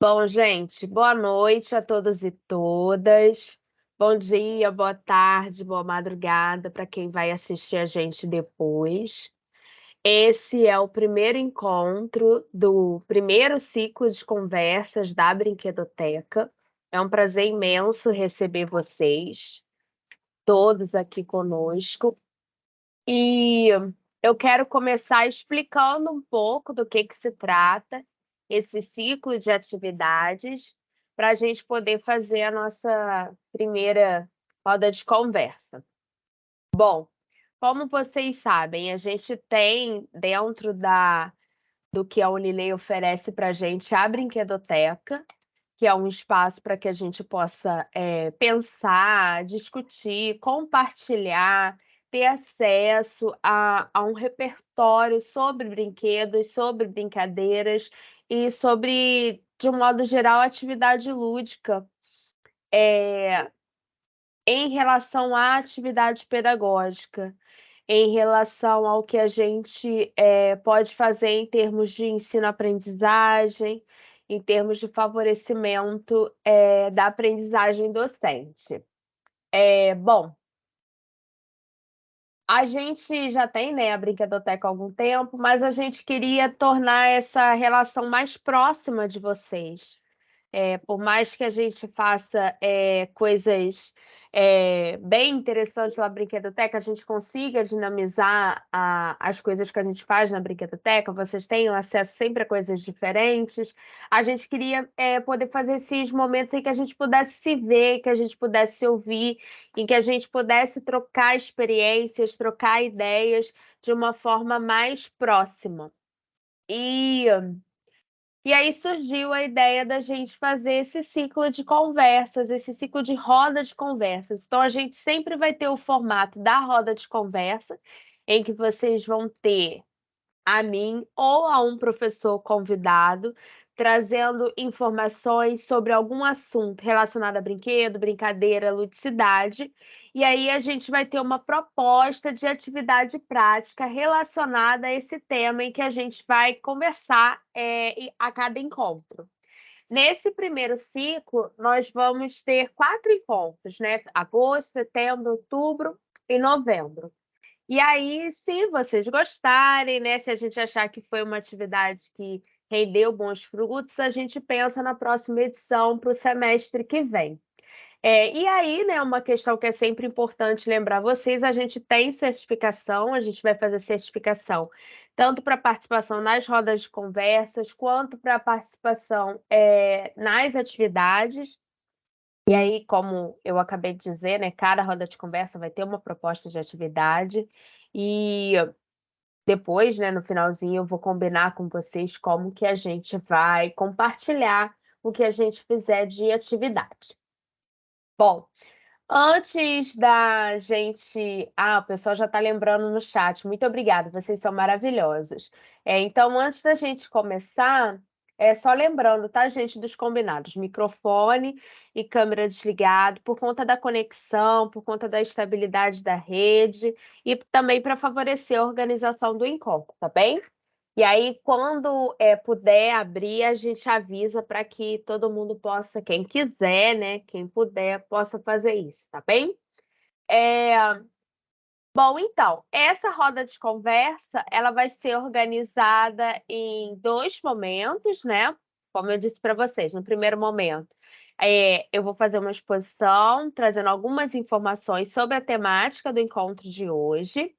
Bom, gente, boa noite a todos e todas. Bom dia, boa tarde, boa madrugada para quem vai assistir a gente depois. Esse é o primeiro encontro do primeiro ciclo de conversas da Brinquedoteca. É um prazer imenso receber vocês, todos aqui conosco. E eu quero começar explicando um pouco do que se trata esse ciclo de atividades, para a gente poder fazer a nossa primeira roda de conversa. Bom, como vocês sabem, a gente tem dentro do que a Unilei oferece para a gente a Brinquedoteca, que é um espaço para que a gente possa pensar, discutir, compartilhar, ter acesso a um repertório sobre brinquedos, sobre brincadeiras e sobre, de um modo geral, atividade lúdica, em relação à atividade pedagógica, em relação ao que a gente pode fazer em termos de ensino-aprendizagem, em termos de favorecimento da aprendizagem docente. Bom, a gente já tem, né, a Brinquedoteca há algum tempo, mas a gente queria tornar essa relação mais próxima de vocês. Por mais que a gente faça coisas bem interessantes na Brinquedoteca, a gente consiga dinamizar as coisas que a gente faz na Brinquedoteca, vocês tenham acesso sempre a coisas diferentes. A gente queria poder fazer esses momentos em que a gente pudesse se ver, que a gente pudesse se ouvir, em que a gente pudesse trocar experiências, trocar ideias de uma forma mais próxima. E aí surgiu a ideia da gente fazer esse ciclo de conversas, esse ciclo de roda de conversas. Então, a gente sempre vai ter o formato da roda de conversa, em que vocês vão ter a mim ou a um professor convidado, trazendo informações sobre algum assunto relacionado a brinquedo, brincadeira, ludicidade. E aí a gente vai ter uma proposta de atividade prática relacionada a esse tema em que a gente vai conversar a cada encontro. Nesse primeiro ciclo, nós vamos ter 4 encontros, né? Agosto, setembro, outubro e novembro. E aí, se vocês gostarem, né, se a gente achar que foi uma atividade que rendeu bons frutos, a gente pensa na próxima edição para o semestre que vem. E aí, né, uma questão que é sempre importante lembrar vocês, a gente tem certificação, a gente vai fazer certificação tanto para participação nas rodas de conversas, quanto para participação nas atividades. E aí, como eu acabei de dizer, né, cada roda de conversa vai ter uma proposta de atividade e depois, né, no finalzinho, eu vou combinar com vocês como que a gente vai compartilhar o que a gente fizer de atividade. Bom, antes da gente o pessoal já está lembrando no chat, muito obrigada, vocês são maravilhosos. Então, antes da gente começar, só lembrando, tá, gente, dos combinados, microfone e câmera desligado, por conta da conexão, por conta da estabilidade da rede e também para favorecer a organização do encontro, tá bem? E aí, quando puder abrir, a gente avisa para que todo mundo possa, quem quiser, né, quem puder, possa fazer isso, tá bem? É, Bom, então, essa roda de conversa, ela vai ser organizada em 2 momentos, né? Como eu disse para vocês, no primeiro momento, eu vou fazer uma exposição, trazendo algumas informações sobre a temática do encontro de hoje.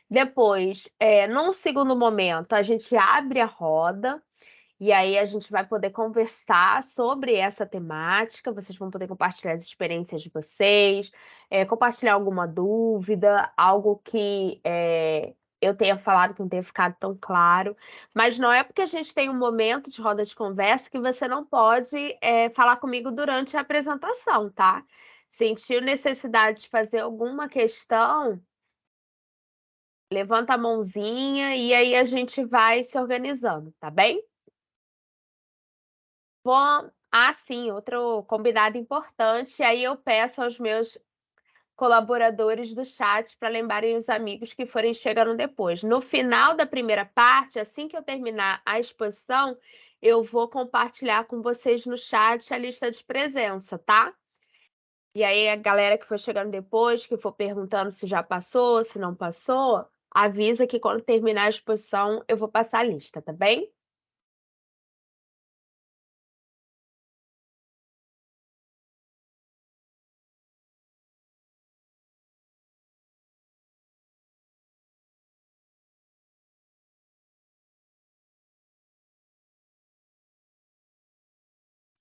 Depois, num segundo momento, a gente abre a roda, e aí a gente vai poder conversar sobre essa temática, vocês vão poder compartilhar as experiências de vocês, compartilhar alguma dúvida, algo que eu tenha falado que não tenha ficado tão claro, mas não é porque a gente tem um momento de roda de conversa que você não pode falar comigo durante a apresentação, tá? Sentiu necessidade de fazer alguma questão, levanta a mãozinha e aí a gente vai se organizando, tá bem? Sim, outro combinado importante, aí eu peço aos meus colaboradores do chat para lembrarem os amigos que forem chegando depois. No final da primeira parte, assim que eu terminar a exposição, eu vou compartilhar com vocês no chat a lista de presença, tá? E aí a galera que for chegando depois, que for perguntando se já passou, se não passou, avisa que quando terminar a exposição eu vou passar a lista, tá bem?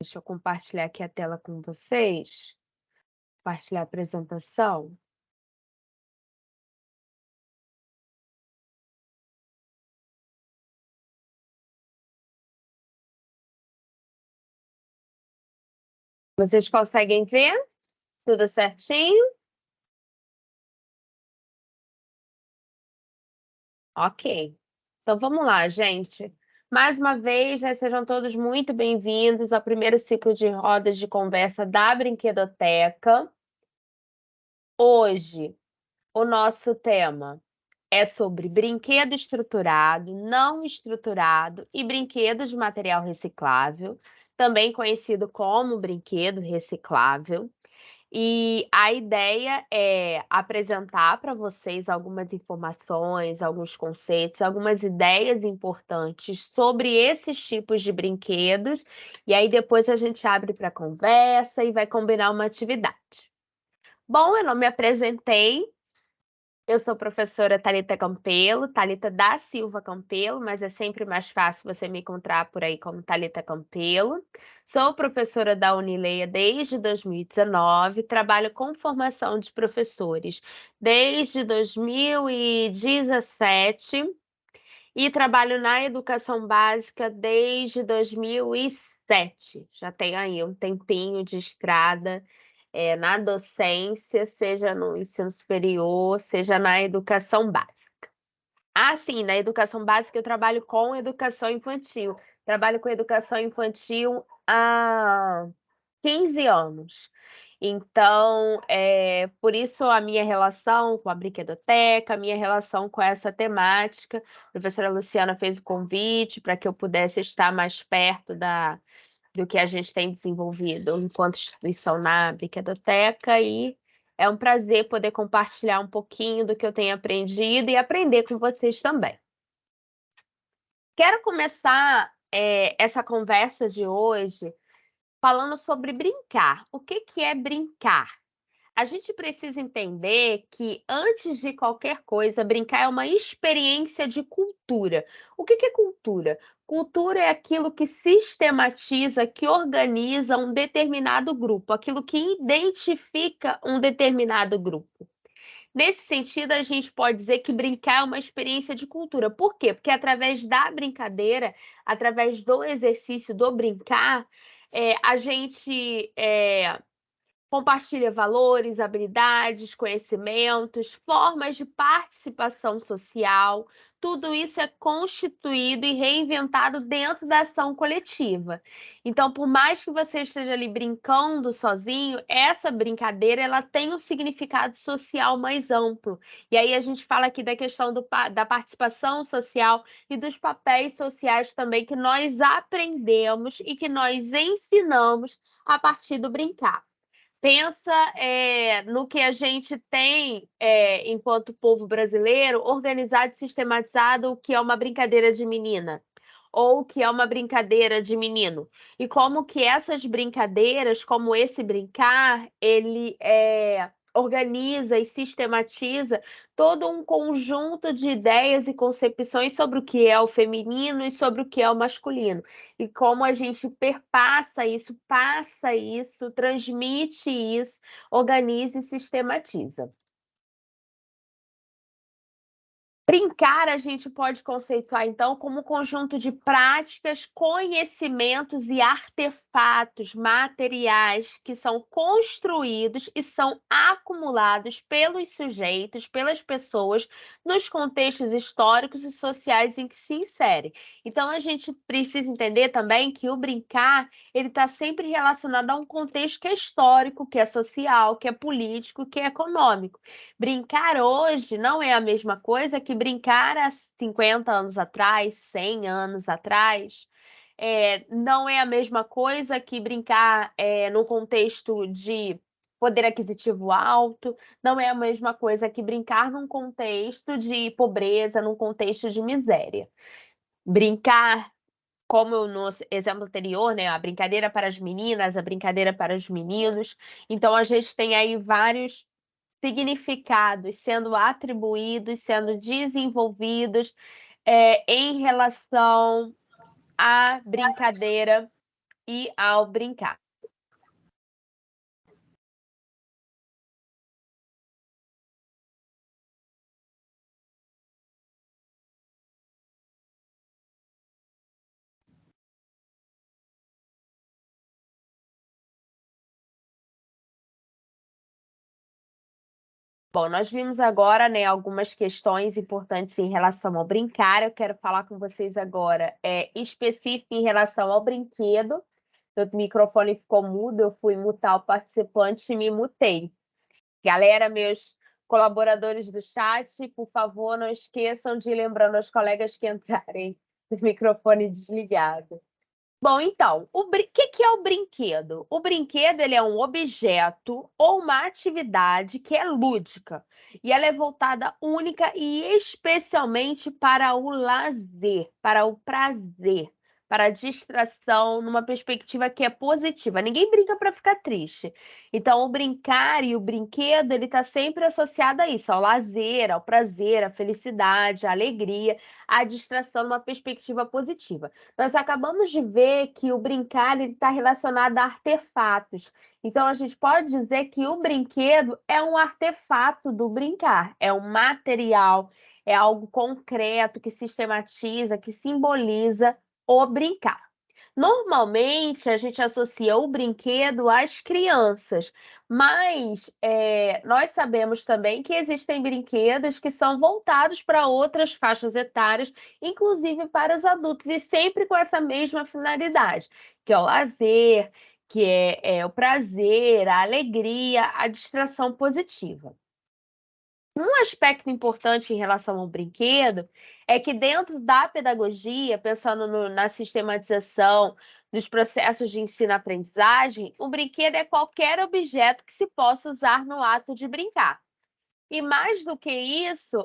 Deixa eu compartilhar aqui a tela com vocês. Compartilhar a apresentação. Vocês conseguem ver? Tudo certinho? Ok. Então vamos lá, gente. Mais uma vez, né, sejam todos muito bem-vindos ao primeiro ciclo de rodas de conversa da Brinquedoteca. Hoje, o nosso tema é sobre brinquedo estruturado, não estruturado e brinquedo de material reciclável, também conhecido como brinquedo reciclável. E a ideia é apresentar para vocês algumas informações, alguns conceitos, algumas ideias importantes sobre esses tipos de brinquedos, e aí depois a gente abre para conversa e vai combinar uma atividade. Bom, eu não me apresentei, eu sou professora Thalita Campelo, Thalita da Silva Campelo, mas é sempre mais fácil você me encontrar por aí como Thalita Campelo. Sou professora da Unileia desde 2019, trabalho com formação de professores desde 2017 e trabalho na educação básica desde 2007. Já tenho aí um tempinho de estrada na docência, seja no ensino superior, seja na educação básica. Ah, sim, na educação básica eu trabalho com educação infantil. Trabalho com educação infantil há 15 anos. Então, por isso a minha relação com a brinquedoteca, a minha relação com essa temática. A professora Luciana fez o convite para que eu pudesse estar mais perto do que a gente tem desenvolvido enquanto instituição na Brinquedoteca e é um prazer poder compartilhar um pouquinho do que eu tenho aprendido e aprender com vocês também. Quero começar essa conversa de hoje falando sobre brincar. O que que é brincar? A gente precisa entender que, antes de qualquer coisa, brincar é uma experiência de cultura. O que que é cultura? Cultura é aquilo que sistematiza, que organiza um determinado grupo, aquilo que identifica um determinado grupo. Nesse sentido, a gente pode dizer que brincar é uma experiência de cultura. Por quê? Porque através da brincadeira, através do exercício do brincar, a gente compartilha valores, habilidades, conhecimentos, formas de participação social. Tudo isso é constituído e reinventado dentro da ação coletiva. Então, por mais que você esteja ali brincando sozinho, essa brincadeira ela tem um significado social mais amplo. E aí a gente fala aqui da questão da participação social e dos papéis sociais também que nós aprendemos e que nós ensinamos a partir do brincar. Pensa no que a gente tem, enquanto povo brasileiro, organizado e sistematizado, o que é uma brincadeira de menina, ou o que é uma brincadeira de menino. E como que essas brincadeiras, como esse brincar, ele organiza e sistematiza todo um conjunto de ideias e concepções sobre o que é o feminino e sobre o que é o masculino e como a gente perpassa isso, passa isso, transmite isso, organiza e sistematiza. Brincar, a gente pode conceituar, então, como um conjunto de práticas, conhecimentos e artefatos materiais que são construídos e são acumulados pelos sujeitos, pelas pessoas, nos contextos históricos e sociais em que se inserem. Então, a gente precisa entender também que o brincar, ele está sempre relacionado a um contexto que é histórico, que é social, que é político, que é econômico. Brincar hoje não é a mesma coisa que brincar há 50 anos atrás, 100 anos atrás. não é a mesma coisa que brincar no contexto de poder aquisitivo alto, não é a mesma coisa que brincar num contexto de pobreza, num contexto de miséria. Brincar, como no exemplo anterior, né, a brincadeira para as meninas, a brincadeira para os meninos. Então a gente tem aí vários significados sendo atribuídos, sendo desenvolvidos, em relação à brincadeira e ao brincar. Bom, nós vimos agora, né, algumas questões importantes em relação ao brincar. Eu quero falar com vocês agora, específico em relação ao brinquedo. Meu microfone ficou mudo, eu fui mutar o participante e me mutei. Galera, meus colaboradores do chat, por favor, não esqueçam de ir lembrando aos colegas que entrarem com o microfone desligado. Bom, então, que é o brinquedo? O brinquedo ele é um objeto ou uma atividade que é lúdica e ela é voltada única e especialmente para o lazer, para o prazer, para a distração, numa perspectiva que é positiva. Ninguém brinca para ficar triste. Então, o brincar e o brinquedo ele está sempre associado a isso, ao lazer, ao prazer, à felicidade, à alegria, à distração, numa perspectiva positiva. Nós acabamos de ver que o brincar está relacionado a artefatos. Então, a gente pode dizer que o brinquedo é um artefato do brincar, é um material, é algo concreto que sistematiza, que simboliza o brincar. Normalmente, a gente associa o brinquedo às crianças, mas nós sabemos também que existem brinquedos que são voltados para outras faixas etárias, inclusive para os adultos, e sempre com essa mesma finalidade, que é o lazer, que é o prazer, a alegria, a distração positiva. Um aspecto importante em relação ao brinquedo é que dentro da pedagogia, pensando na sistematização dos processos de ensino-aprendizagem, o brinquedo é qualquer objeto que se possa usar no ato de brincar. E mais do que isso,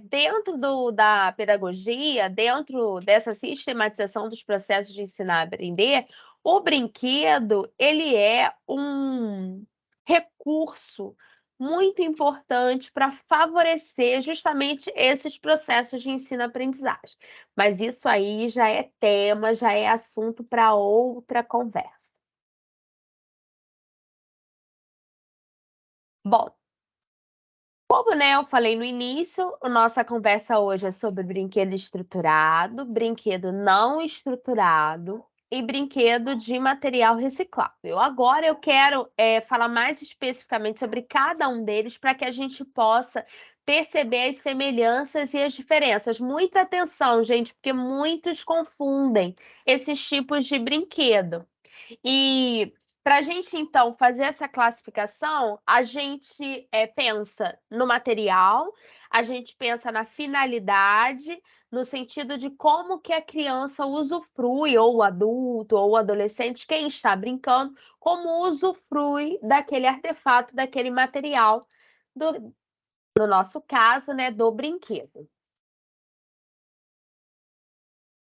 dentro da pedagogia, dentro dessa sistematização dos processos de ensinar-aprender, o brinquedo ele é um recurso muito importante para favorecer justamente esses processos de ensino-aprendizagem. Mas isso aí já é tema, já é assunto para outra conversa. Bom, como, né, eu falei no início, a nossa conversa hoje é sobre brinquedo estruturado, brinquedo não estruturado e brinquedo de material reciclável. Agora eu quero falar mais especificamente sobre cada um deles para que a gente possa perceber as semelhanças e as diferenças. Muita atenção, gente, porque muitos confundem esses tipos de brinquedo. E para a gente, então, fazer essa classificação, a gente pensa no material, a gente pensa na finalidade, no sentido de como que a criança usufrui, ou o adulto, ou o adolescente, quem está brincando, como usufrui daquele artefato, daquele material, no nosso caso, né, do brinquedo.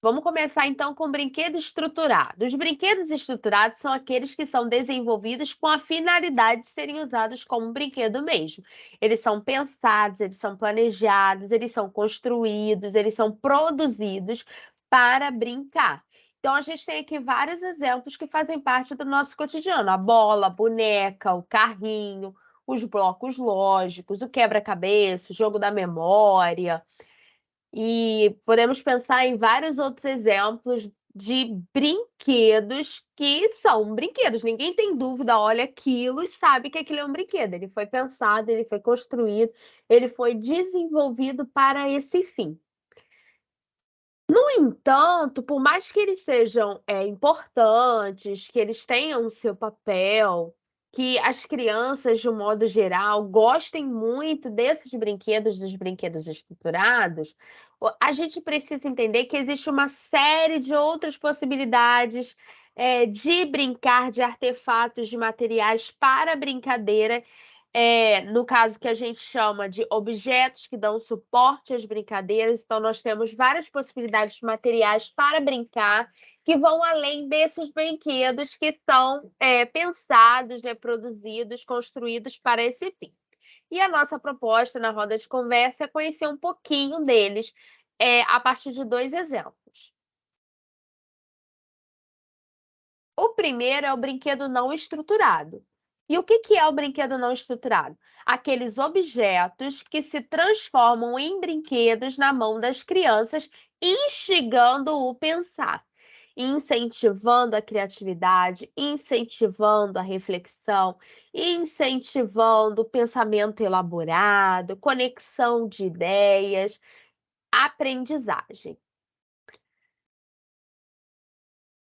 Vamos começar então com brinquedo estruturado. Os brinquedos estruturados são aqueles que são desenvolvidos com a finalidade de serem usados como brinquedo mesmo. Eles são pensados, eles são planejados, eles são construídos, eles são produzidos para brincar. Então, a gente tem aqui vários exemplos que fazem parte do nosso cotidiano: a bola, a boneca, o carrinho, os blocos lógicos, o quebra-cabeça, o jogo da memória. E podemos pensar em vários outros exemplos de brinquedos que são brinquedos. Ninguém tem dúvida, olha aquilo e sabe que aquilo é um brinquedo. Ele foi pensado, ele foi construído, ele foi desenvolvido para esse fim. No entanto, por mais que eles sejam importantes, que eles tenham o seu papel, que as crianças, de um modo geral, gostem muito desses brinquedos, dos brinquedos estruturados, A gente precisa entender que existe uma série de outras possibilidades, de brincar de artefatos, de materiais para brincadeira, no caso que a gente chama de objetos que dão suporte às brincadeiras. Então, nós temos várias possibilidades de materiais para brincar, que vão além desses brinquedos que são, pensados, né, produzidos, construídos para esse fim. E a nossa proposta na roda de conversa é conhecer um pouquinho deles, a partir de 2 exemplos. O primeiro é o brinquedo não estruturado. E o que é o brinquedo não estruturado? Aqueles objetos que se transformam em brinquedos na mão das crianças, instigando o pensar, incentivando a criatividade, incentivando a reflexão, incentivando o pensamento elaborado, conexão de ideias, aprendizagem.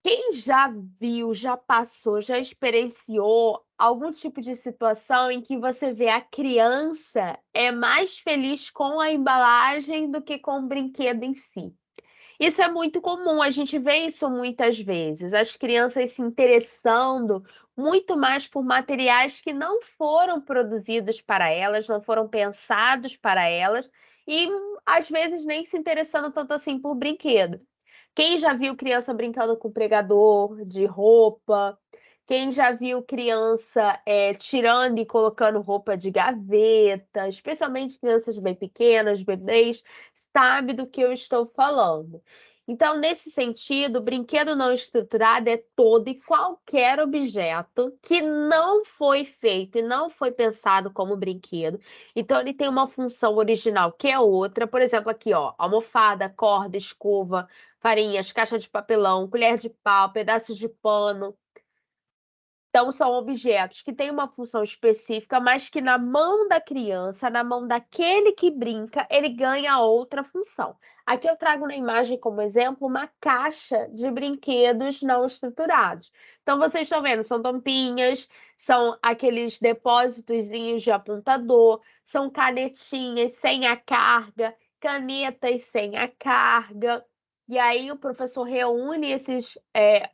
Quem já viu, já passou, já experienciou algum tipo de situação em que você vê a criança é mais feliz com a embalagem do que com o brinquedo em si? Isso é muito comum, a gente vê isso muitas vezes, as crianças se interessando muito mais por materiais que não foram produzidos para elas, não foram pensados para elas e, às vezes, nem se interessando tanto assim por brinquedo. Quem já viu criança brincando com pregador de roupa? Quem já viu criança, tirando e colocando roupa de gaveta, especialmente crianças bem pequenas, bebês, sabe do que eu estou falando. Então, nesse sentido, o brinquedo não estruturado é todo e qualquer objeto que não foi feito e não foi pensado como brinquedo. Então, ele tem uma função original que é outra. Por exemplo, aqui, ó, almofada, corda, escova, farinhas, caixa de papelão, colher de pau, pedaços de pano. Então, são objetos que têm uma função específica, mas que na mão da criança, na mão daquele que brinca, ele ganha outra função. Aqui eu trago na imagem como exemplo uma caixa de brinquedos não estruturados. Então, vocês estão vendo, são tampinhas, são aqueles depósitozinhos de apontador, são canetinhas sem a carga, canetas sem a carga. E aí o professor reúne esses,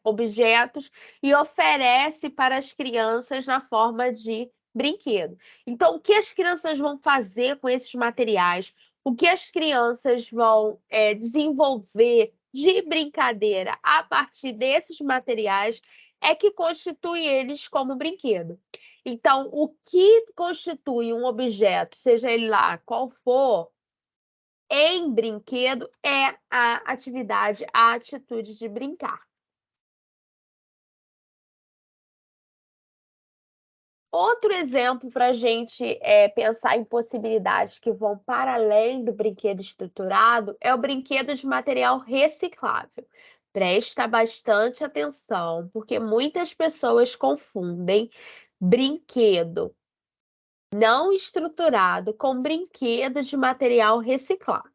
objetos e oferece para as crianças na forma de brinquedo. Então, o que as crianças vão fazer com esses materiais? O que as crianças vão, desenvolver de brincadeira a partir desses materiais é que constitui eles como brinquedo. Então, o que constitui um objeto, seja ele lá qual for, em brinquedo, é a atividade, a atitude de brincar. Outro exemplo para a gente, pensar em possibilidades que vão para além do brinquedo estruturado é o brinquedo de material reciclável. Presta bastante atenção, porque muitas pessoas confundem brinquedo não estruturado com brinquedo de material reciclável.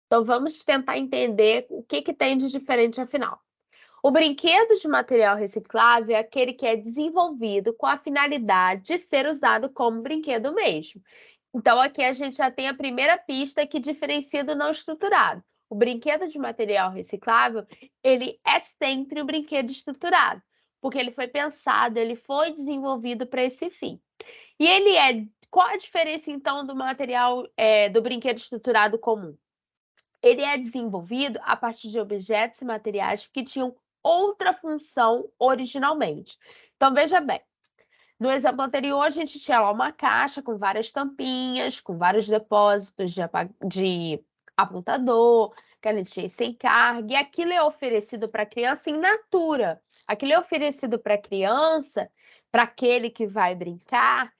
Então vamos tentar entender o que tem de diferente afinal. O brinquedo de material reciclável é aquele que é desenvolvido com a finalidade de ser usado como brinquedo mesmo. Então, aqui a gente já tem a primeira pista que diferencia do não estruturado. O brinquedo de material reciclável, ele é sempre o brinquedo estruturado, porque ele foi pensado, ele foi desenvolvido para esse fim. E ele é. Qual a diferença, então, do material, do brinquedo estruturado comum? Ele é desenvolvido a partir de objetos e materiais que tinham outra função originalmente. Então, veja bem, no exemplo anterior, a gente tinha lá uma caixa com várias tampinhas, com vários depósitos de apontador, canetinha sem carga, e aquilo é oferecido para a criança in natura. Aquilo é oferecido para a criança, para aquele que vai brincar,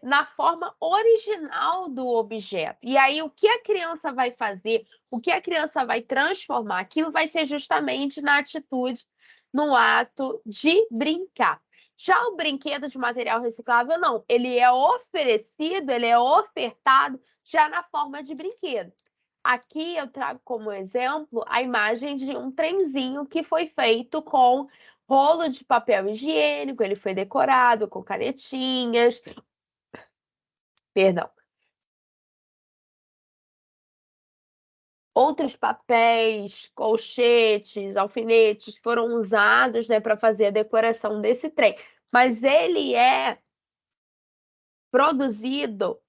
na forma original do objeto. E aí, o que a criança vai fazer, o que a criança vai transformar, aquilo vai ser justamente na atitude, no ato de brincar. Já o brinquedo de material reciclável, não. Ele é oferecido, ele é ofertado já na forma de brinquedo. Aqui eu trago como exemplo a imagem de um trenzinho que foi feito com rolo de papel higiênico, ele foi decorado com canetinhas, perdão, Outros papéis, colchetes, alfinetes foram usados, né, para fazer a decoração desse trem, mas ele é produzido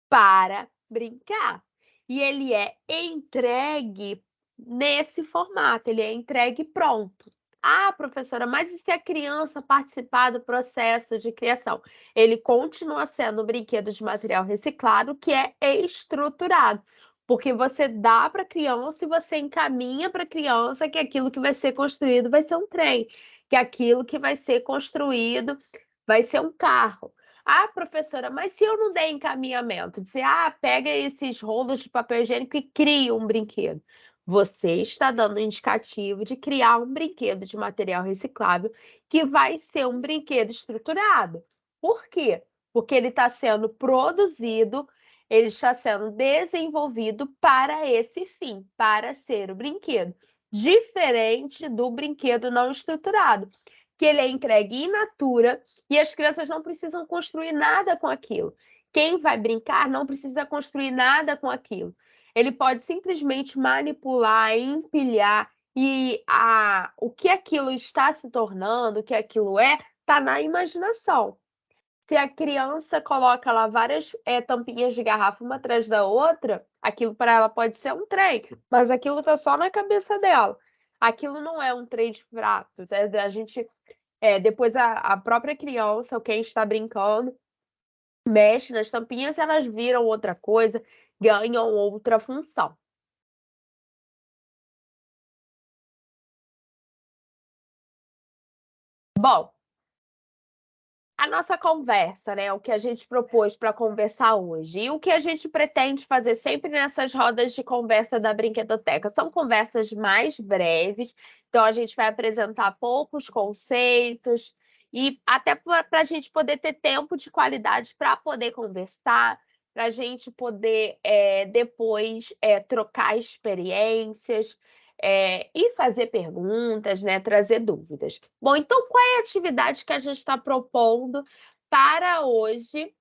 para brincar. E ele é entregue nesse formato, ele é entregue pronto. Ah, professora, mas e se a criança participar do processo de criação? Ele continua sendo um brinquedo de material reciclado que é estruturado, porque você dá para a criança e você encaminha para a criança que aquilo que vai ser construído vai ser um trem, que aquilo que vai ser construído vai ser um carro. Ah, professora, mas se eu não der encaminhamento, dizer, pega esses rolos de papel higiênico e cria um brinquedo. Você está dando um indicativo de criar um brinquedo de material reciclável que vai ser um brinquedo estruturado. Por quê? Porque ele está sendo produzido, ele está sendo desenvolvido para esse fim, para ser o brinquedo. Diferente do brinquedo não estruturado, que ele é entregue in natura e as crianças não precisam construir nada com aquilo. Quem vai brincar não precisa construir nada com aquilo. Ele pode simplesmente manipular, empilhar o que aquilo está se tornando, o que aquilo está na imaginação. Se a criança coloca lá várias tampinhas de garrafa uma atrás da outra, aquilo para ela pode ser um trem, mas aquilo está só na cabeça dela. Aquilo não é um trem de prato. A gente depois a própria criança ou quem está brincando mexe nas tampinhas, elas viram outra coisa, ganham outra função. Bom, a nossa conversa, né, o que a gente propôs para conversar hoje e o que a gente pretende fazer sempre nessas rodas de conversa da Brinquedoteca, são conversas mais breves, então a gente vai apresentar poucos conceitos e até para a gente poder ter tempo de qualidade para poder conversar, para a gente poder, depois, trocar experiências, e fazer perguntas, né, trazer dúvidas. Bom, então qual é a atividade que a gente está propondo para hoje?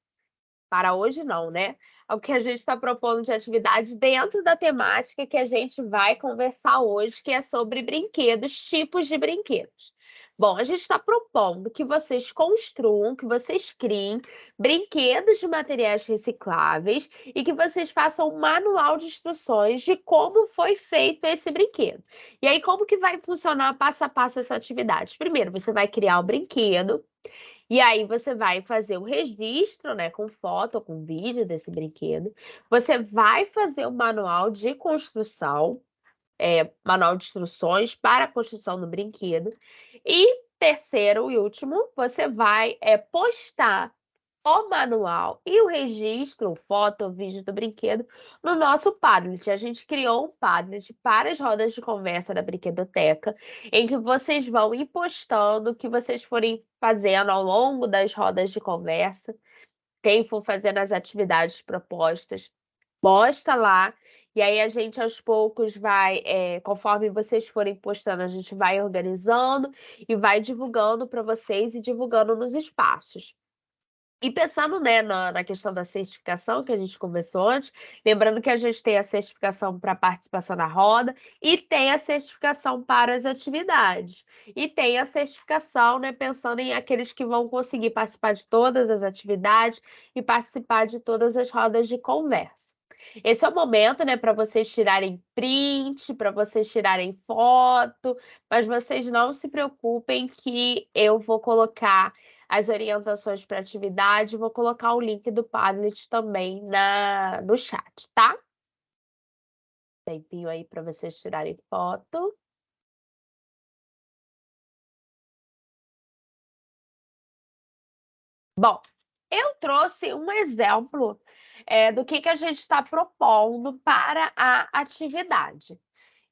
Para hoje não, né? O que a gente está propondo de atividade dentro da temática que a gente vai conversar hoje, que é sobre brinquedos, tipos de brinquedos. Bom, a gente está propondo que vocês construam, que vocês criem brinquedos de materiais recicláveis e que vocês façam um manual de instruções de como foi feito esse brinquedo. E aí, como que vai funcionar passo a passo essa atividade? Primeiro, você vai criar o brinquedo, e aí você vai fazer o registro, né, com foto ou com vídeo desse brinquedo. Você vai fazer o manual de construção, manual de instruções para a construção do brinquedo. E terceiro e último, você vai postar o manual e o registro, foto ou vídeo do brinquedo, no nosso Padlet. A gente criou um Padlet para as rodas de conversa da Brinquedoteca, em que vocês vão ir postando o que vocês forem fazendo ao longo das rodas de conversa, quem for fazendo as atividades propostas, posta lá. E aí a gente aos poucos vai, conforme vocês forem postando, a gente vai organizando e vai divulgando para vocês e divulgando nos espaços. E pensando, né, na questão da certificação que a gente conversou antes, lembrando que a gente tem a certificação para participação na roda e tem a certificação para as atividades. E tem a certificação, né, pensando em aqueles que vão conseguir participar de todas as atividades e participar de todas as rodas de conversa. Esse é o momento, né, para vocês tirarem print, para vocês tirarem foto, mas vocês não se preocupem que eu vou colocar as orientações para atividade, vou colocar o link do Padlet também no chat, tá? Tempinho aí para vocês tirarem foto. Bom, eu trouxe um exemplo, do que a gente está propondo para a atividade.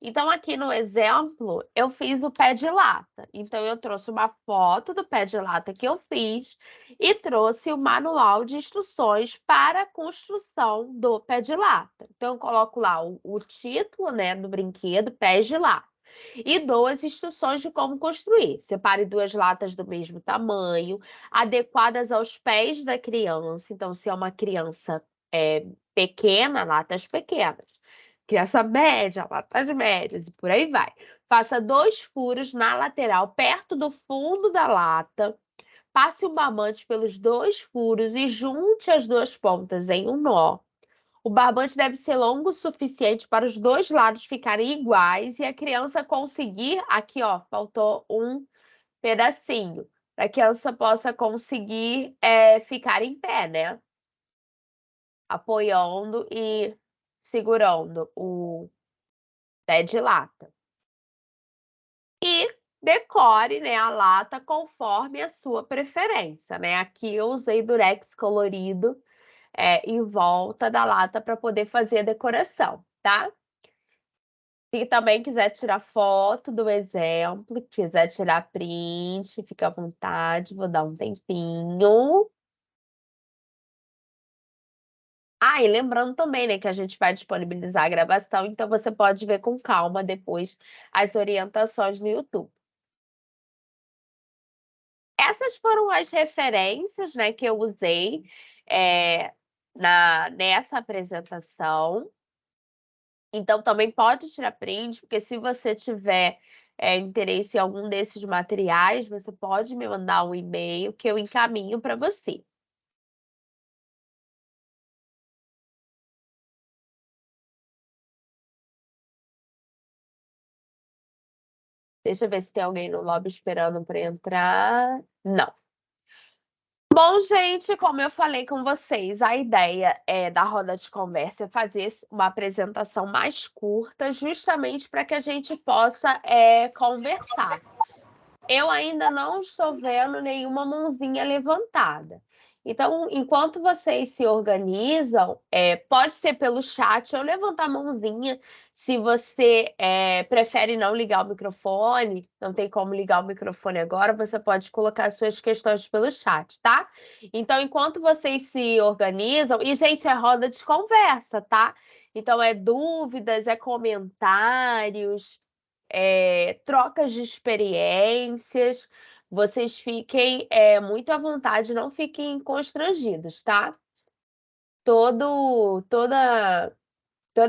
Então, aqui no exemplo, eu fiz o pé de lata. Então, eu trouxe uma foto do pé de lata que eu fiz e trouxe o manual de instruções para a construção do pé de lata. Então, eu coloco lá o título, né, do brinquedo, pés de lata. E dou as instruções de como construir. Separe duas latas do mesmo tamanho, adequadas aos pés da criança. Então, se é uma criança pequena, latas pequenas. criança média, latas médias e por aí vai. Faça 2 furos na lateral, perto do fundo da lata. Passe o barbante pelos 2 furos e junte as 2 pontas em um nó. O barbante deve ser longo o suficiente para os 2 lados ficarem iguais e a criança conseguir. Aqui, ó, faltou um pedacinho. Para que a criança possa conseguir ficar em pé, né? Apoiando e segurando o pé de lata. E decore, né, a lata conforme a sua preferência, né? Aqui eu usei durex colorido em volta da lata para poder fazer a decoração, tá? Se também quiser tirar foto do exemplo, quiser tirar print, fica à vontade, vou dar um tempinho. Ah, e lembrando também, né, que a gente vai disponibilizar a gravação, então você pode ver com calma depois as orientações no YouTube. Essas foram as referências, né, que eu usei nessa apresentação. Então, também pode tirar print, porque se você tiver interesse em algum desses materiais, você pode me mandar um e-mail que eu encaminho para você. Deixa eu ver se tem alguém no lobby esperando para entrar. Não. Bom, gente, como eu falei com vocês, a ideia da roda de conversa é fazer uma apresentação mais curta, justamente para que a gente possa conversar. Eu ainda não estou vendo nenhuma mãozinha levantada. Então, enquanto vocês se organizam, pode ser pelo chat ou levantar a mãozinha. Se você prefere não ligar o microfone, não tem como ligar o microfone agora, você pode colocar as suas questões pelo chat, tá? Então, enquanto vocês se organizam, e, gente, é roda de conversa, tá? Então, é dúvidas, é comentários, trocas de experiências. Vocês fiquem muito à vontade, não fiquem constrangidos, tá? Toda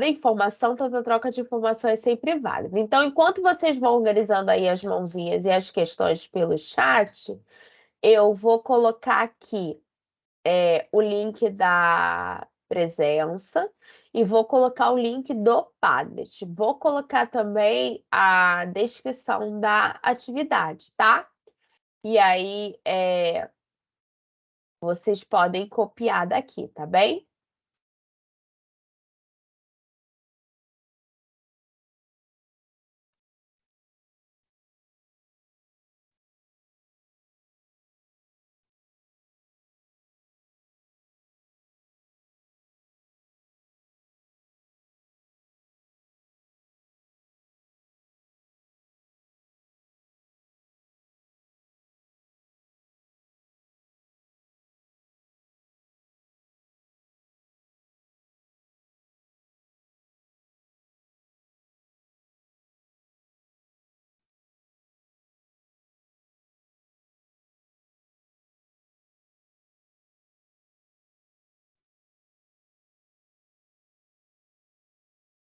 informação, toda troca de informação é sempre válida. Então, enquanto vocês vão organizando aí as mãozinhas e as questões pelo chat, eu vou colocar aqui o link da presença e vou colocar o link do Padlet. Vou colocar também a descrição da atividade, tá? E aí vocês podem copiar daqui, tá bem?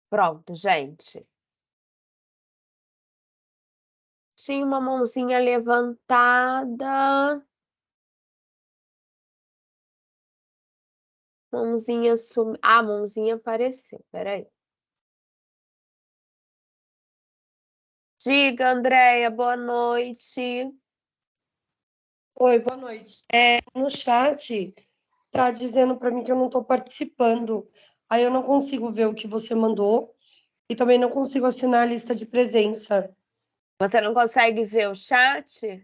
Pronto, gente. Tinha uma mãozinha levantada. Mãozinha sumiu. Ah, a mãozinha apareceu. Peraí. Diga, Andréia, boa noite. Oi, boa noite. No chat tá dizendo para mim que eu não estou participando. Aí eu não consigo ver o que você mandou e também não consigo assinar a lista de presença. Você não consegue ver o chat?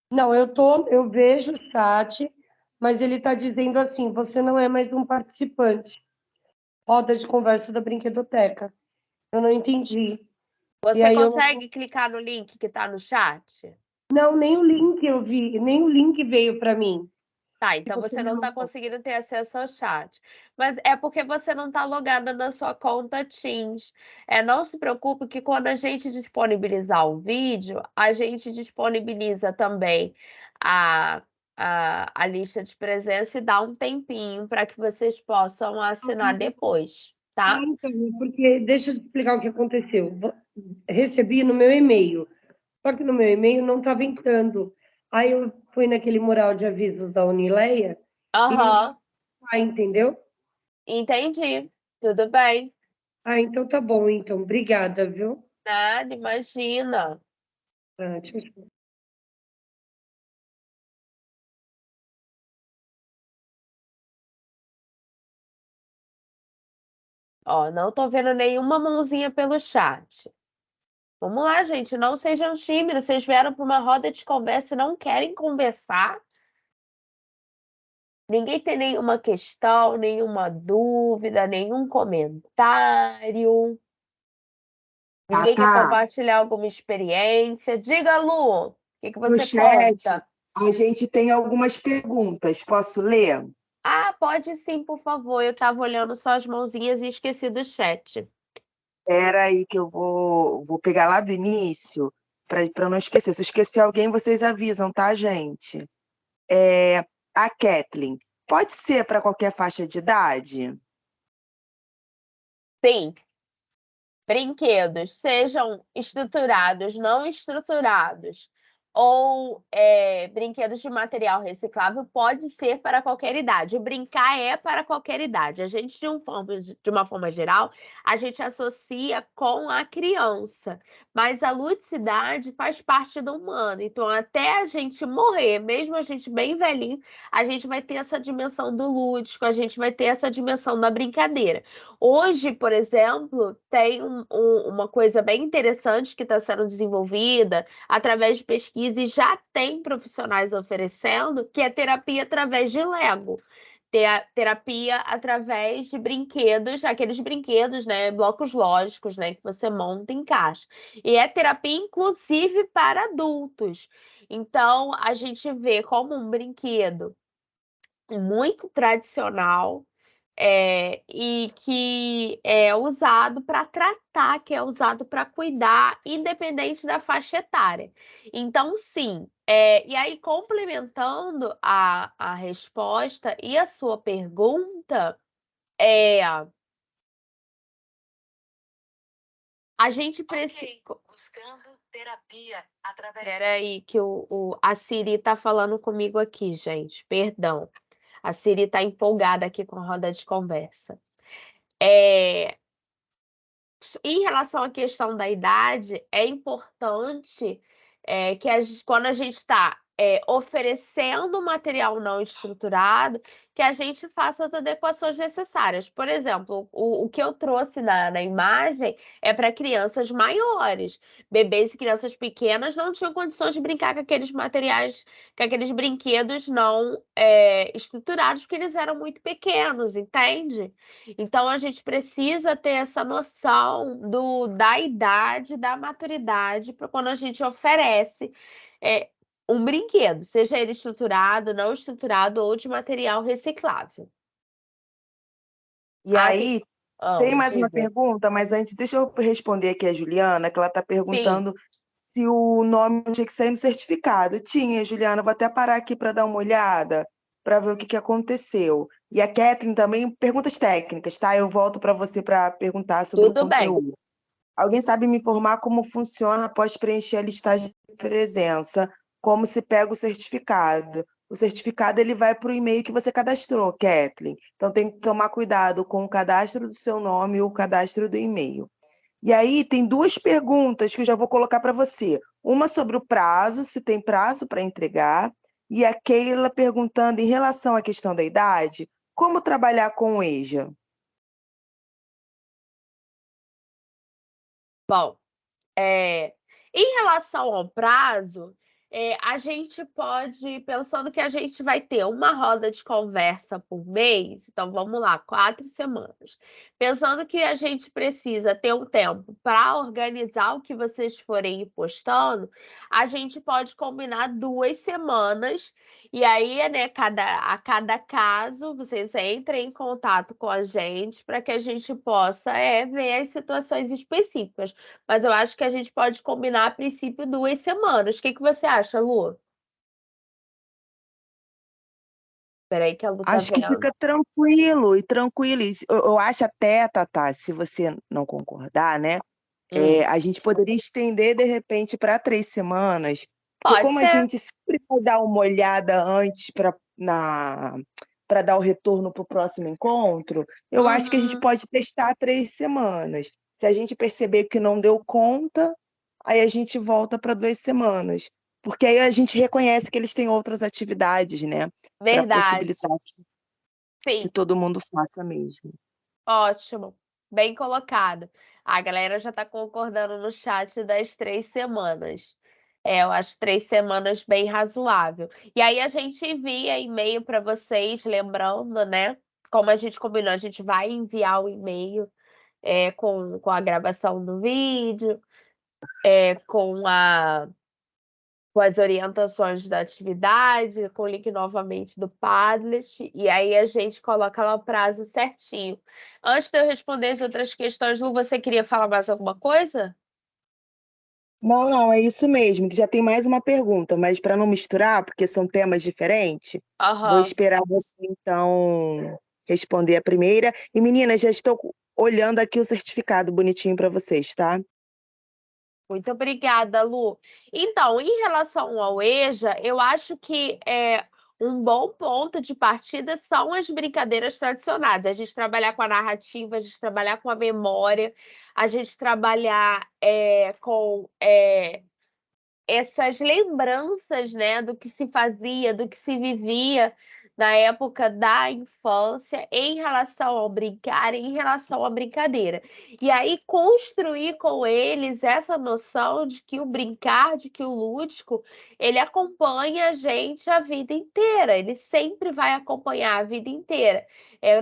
Não, eu vejo o chat, mas ele está dizendo assim: você não é mais um participante. Roda de conversa da Brinquedoteca. Eu não entendi. E Você aí eu consegue clicar no link que está no chat? não, nem o link eu vi, nem o link veio para mim. Tá, Que então você você me não está mandou. conseguindo ter acesso ao chat. Mas é porque você não está logada na sua conta Teams. Não se preocupe que quando a gente disponibilizar o vídeo, a gente disponibiliza também a, a lista de presença e dá um tempinho para que vocês possam assinar depois. tá? Então, porque deixa eu te explicar o que aconteceu. Recebi no meu e-mail, só que no meu e-mail não estava entrando. Aí eu fui naquele mural de avisos da Unileia e não Aham, tá, entendeu? entendi. Tudo bem. Ah, então tá bom, então. Obrigada, viu? Nada, imagina. Ah, tchau. Ó, não tô vendo nenhuma mãozinha pelo chat. Vamos lá, gente, não sejam tímidos. Vocês vieram para uma roda de conversa e não querem conversar? Ninguém tem nenhuma questão, nenhuma dúvida, nenhum comentário? Tá, Ninguém quer tá. compartilhar alguma experiência? Diga, Lu, o que que No você chat, conta? a gente tem algumas perguntas. Posso ler? Ah, pode sim, por favor. Eu estava olhando só as mãozinhas e esqueci do chat. Espera aí que eu vou pegar lá do início para não esquecer. Se eu esquecer alguém, vocês avisam, tá, gente? É, a Kathleen, pode ser para qualquer faixa de idade? Sim, brinquedos, sejam estruturados, não estruturados, ou brinquedos de material reciclável, pode ser para qualquer idade. Brincar é para qualquer idade. A gente, de uma forma geral, a gente associa com a criança, mas a ludicidade faz parte do humano. Então, até a gente morrer, mesmo a gente bem velhinho, a gente vai ter essa dimensão do lúdico, a gente vai ter essa dimensão da brincadeira. Hoje, por exemplo, tem uma coisa bem interessante que está sendo desenvolvida através de pesquisa e já tem profissionais oferecendo, que é terapia através de Lego. Terapia através de brinquedos, aqueles brinquedos, né, blocos lógicos, né, que você monta e encaixa. E é terapia inclusive para adultos. Então, a gente vê como um brinquedo muito tradicional, e que é usado para tratar, que é usado para cuidar, independente da faixa etária. Então, sim, e aí complementando a resposta e a sua pergunta, é, a gente precisa. Buscando terapia através. Peraí, que a Siri tá falando comigo aqui, gente. Perdão. A Siri tá empolgada aqui com a roda de conversa. É, Em relação à questão da idade, é importante que quando a gente está oferecendo material não estruturado, que a gente faça as adequações necessárias. Por exemplo, o que eu trouxe na imagem é para crianças maiores. Bebês e crianças pequenas não tinham condições de brincar com aqueles materiais, com aqueles brinquedos não estruturados, porque eles eram muito pequenos, entende? Então a gente precisa ter essa noção da idade, da maturidade, para quando a gente oferece é, um brinquedo, seja ele estruturado, não estruturado ou de material reciclável. E Ah, aí, tem mais uma diga. pergunta, mas antes, deixa eu responder aqui a Juliana, que ela está Sim, perguntando se o nome tinha que sair no certificado. Tinha, Juliana, vou até parar aqui para dar uma olhada, para ver o que aconteceu. E a Kathleen também, perguntas técnicas, tá? Eu volto para você para perguntar sobre o tudo bem. conteúdo. Alguém sabe me informar como funciona após preencher a listagem de presença? Como se pega o certificado? O certificado ele vai para o e-mail que você cadastrou, Kathleen. Então tem que tomar cuidado com o cadastro do seu nome e o cadastro do e-mail. E aí tem duas perguntas que eu já vou colocar para você. Uma sobre o prazo, se tem prazo para entregar, e a Keila perguntando em relação à questão da idade, como trabalhar com o EJA? Bom, em relação ao prazo, a gente pode, pensando que a gente vai ter uma roda de conversa por mês, então vamos lá, 4 semanas. Pensando que a gente precisa ter um tempo para organizar o que vocês forem ir postando, a gente pode combinar 2 semanas, e aí, né, a cada caso, vocês entrem em contato com a gente para que a gente possa ver as situações específicas. Mas eu acho que a gente pode combinar a princípio 2 semanas. O que que você acha, Lu? Peraí que a Lu tá Acho que vendo. fica tranquilo e tranquilo. Eu acho até, Tatá, se você não concordar, né? A gente poderia estender, de repente, para 3 semanas, porque Pode como a ser. gente sempre vai dar uma olhada antes para dar o retorno para o próximo encontro, eu acho que a gente Uhum. pode testar 3 semanas. Se a gente perceber que não deu conta, aí a gente volta para 2 semanas. Porque aí a gente reconhece que eles têm outras atividades, né? Para Verdade. possibilitar que Sim, todo mundo faça mesmo. ótimo. Bem colocado. A galera já está concordando no chat das 3 semanas. Eu acho 3 semanas bem razoável. E aí a gente envia e-mail para vocês, lembrando, né? Como a gente combinou, a gente vai enviar o e-mail com a gravação do vídeo, com as orientações da atividade, com o link novamente do Padlet, e aí a gente coloca lá o prazo certinho. Antes de eu responder as outras questões, Lu, você queria falar mais alguma coisa? Não, não, é isso mesmo, que já tem mais uma pergunta, mas para não misturar, porque são temas diferentes, vou Aham. esperar você então responder a primeira. E meninas, já estou olhando aqui o certificado bonitinho para vocês, tá? Muito obrigada, Lu. Então, em relação ao EJA, eu acho que um bom ponto de partida são as brincadeiras tradicionais. A gente trabalhar com a narrativa, a gente trabalhar com a memória, a gente trabalhar com essas lembranças, né, do que se fazia, do que se vivia na época da infância em relação ao brincar, em relação à brincadeira. E aí construir com eles essa noção de que o brincar, de que o lúdico, ele acompanha a gente a vida inteira, ele sempre vai acompanhar a vida inteira.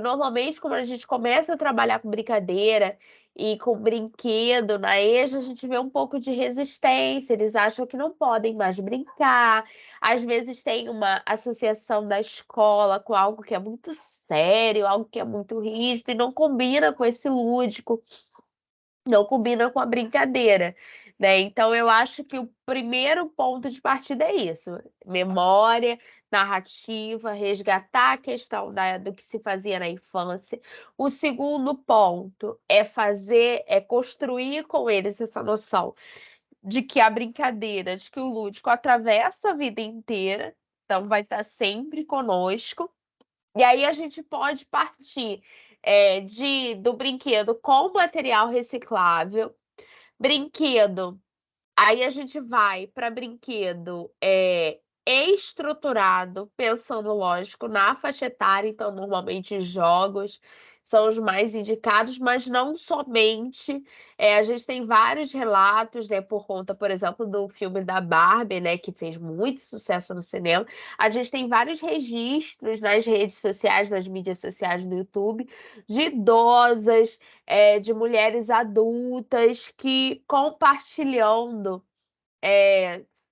Normalmente, quando a gente começa a trabalhar com brincadeira, e com brinquedo na EJA, a gente vê um pouco de resistência, eles acham que não podem mais brincar. Às vezes tem uma associação da escola com algo que é muito sério, algo que é muito rígido e não combina com esse lúdico, não combina com a brincadeira, né? Então eu acho que o primeiro ponto de partida é isso: memória, narrativa, resgatar a questão do que se fazia na infância. O segundo ponto é construir com eles essa noção de que a brincadeira, de que o lúdico atravessa a vida inteira, então vai estar sempre conosco. E aí a gente pode partir do brinquedo com material reciclável, brinquedo. Aí a gente vai para brinquedo estruturado, pensando, lógico, na faixa etária, então normalmente jogos são os mais indicados, mas não somente. A gente tem vários relatos, né, por conta, por exemplo, do filme da Barbie, né, que fez muito sucesso no cinema. A gente tem vários registros nas redes sociais, nas mídias sociais do YouTube, de idosas, de mulheres adultas que compartilhando,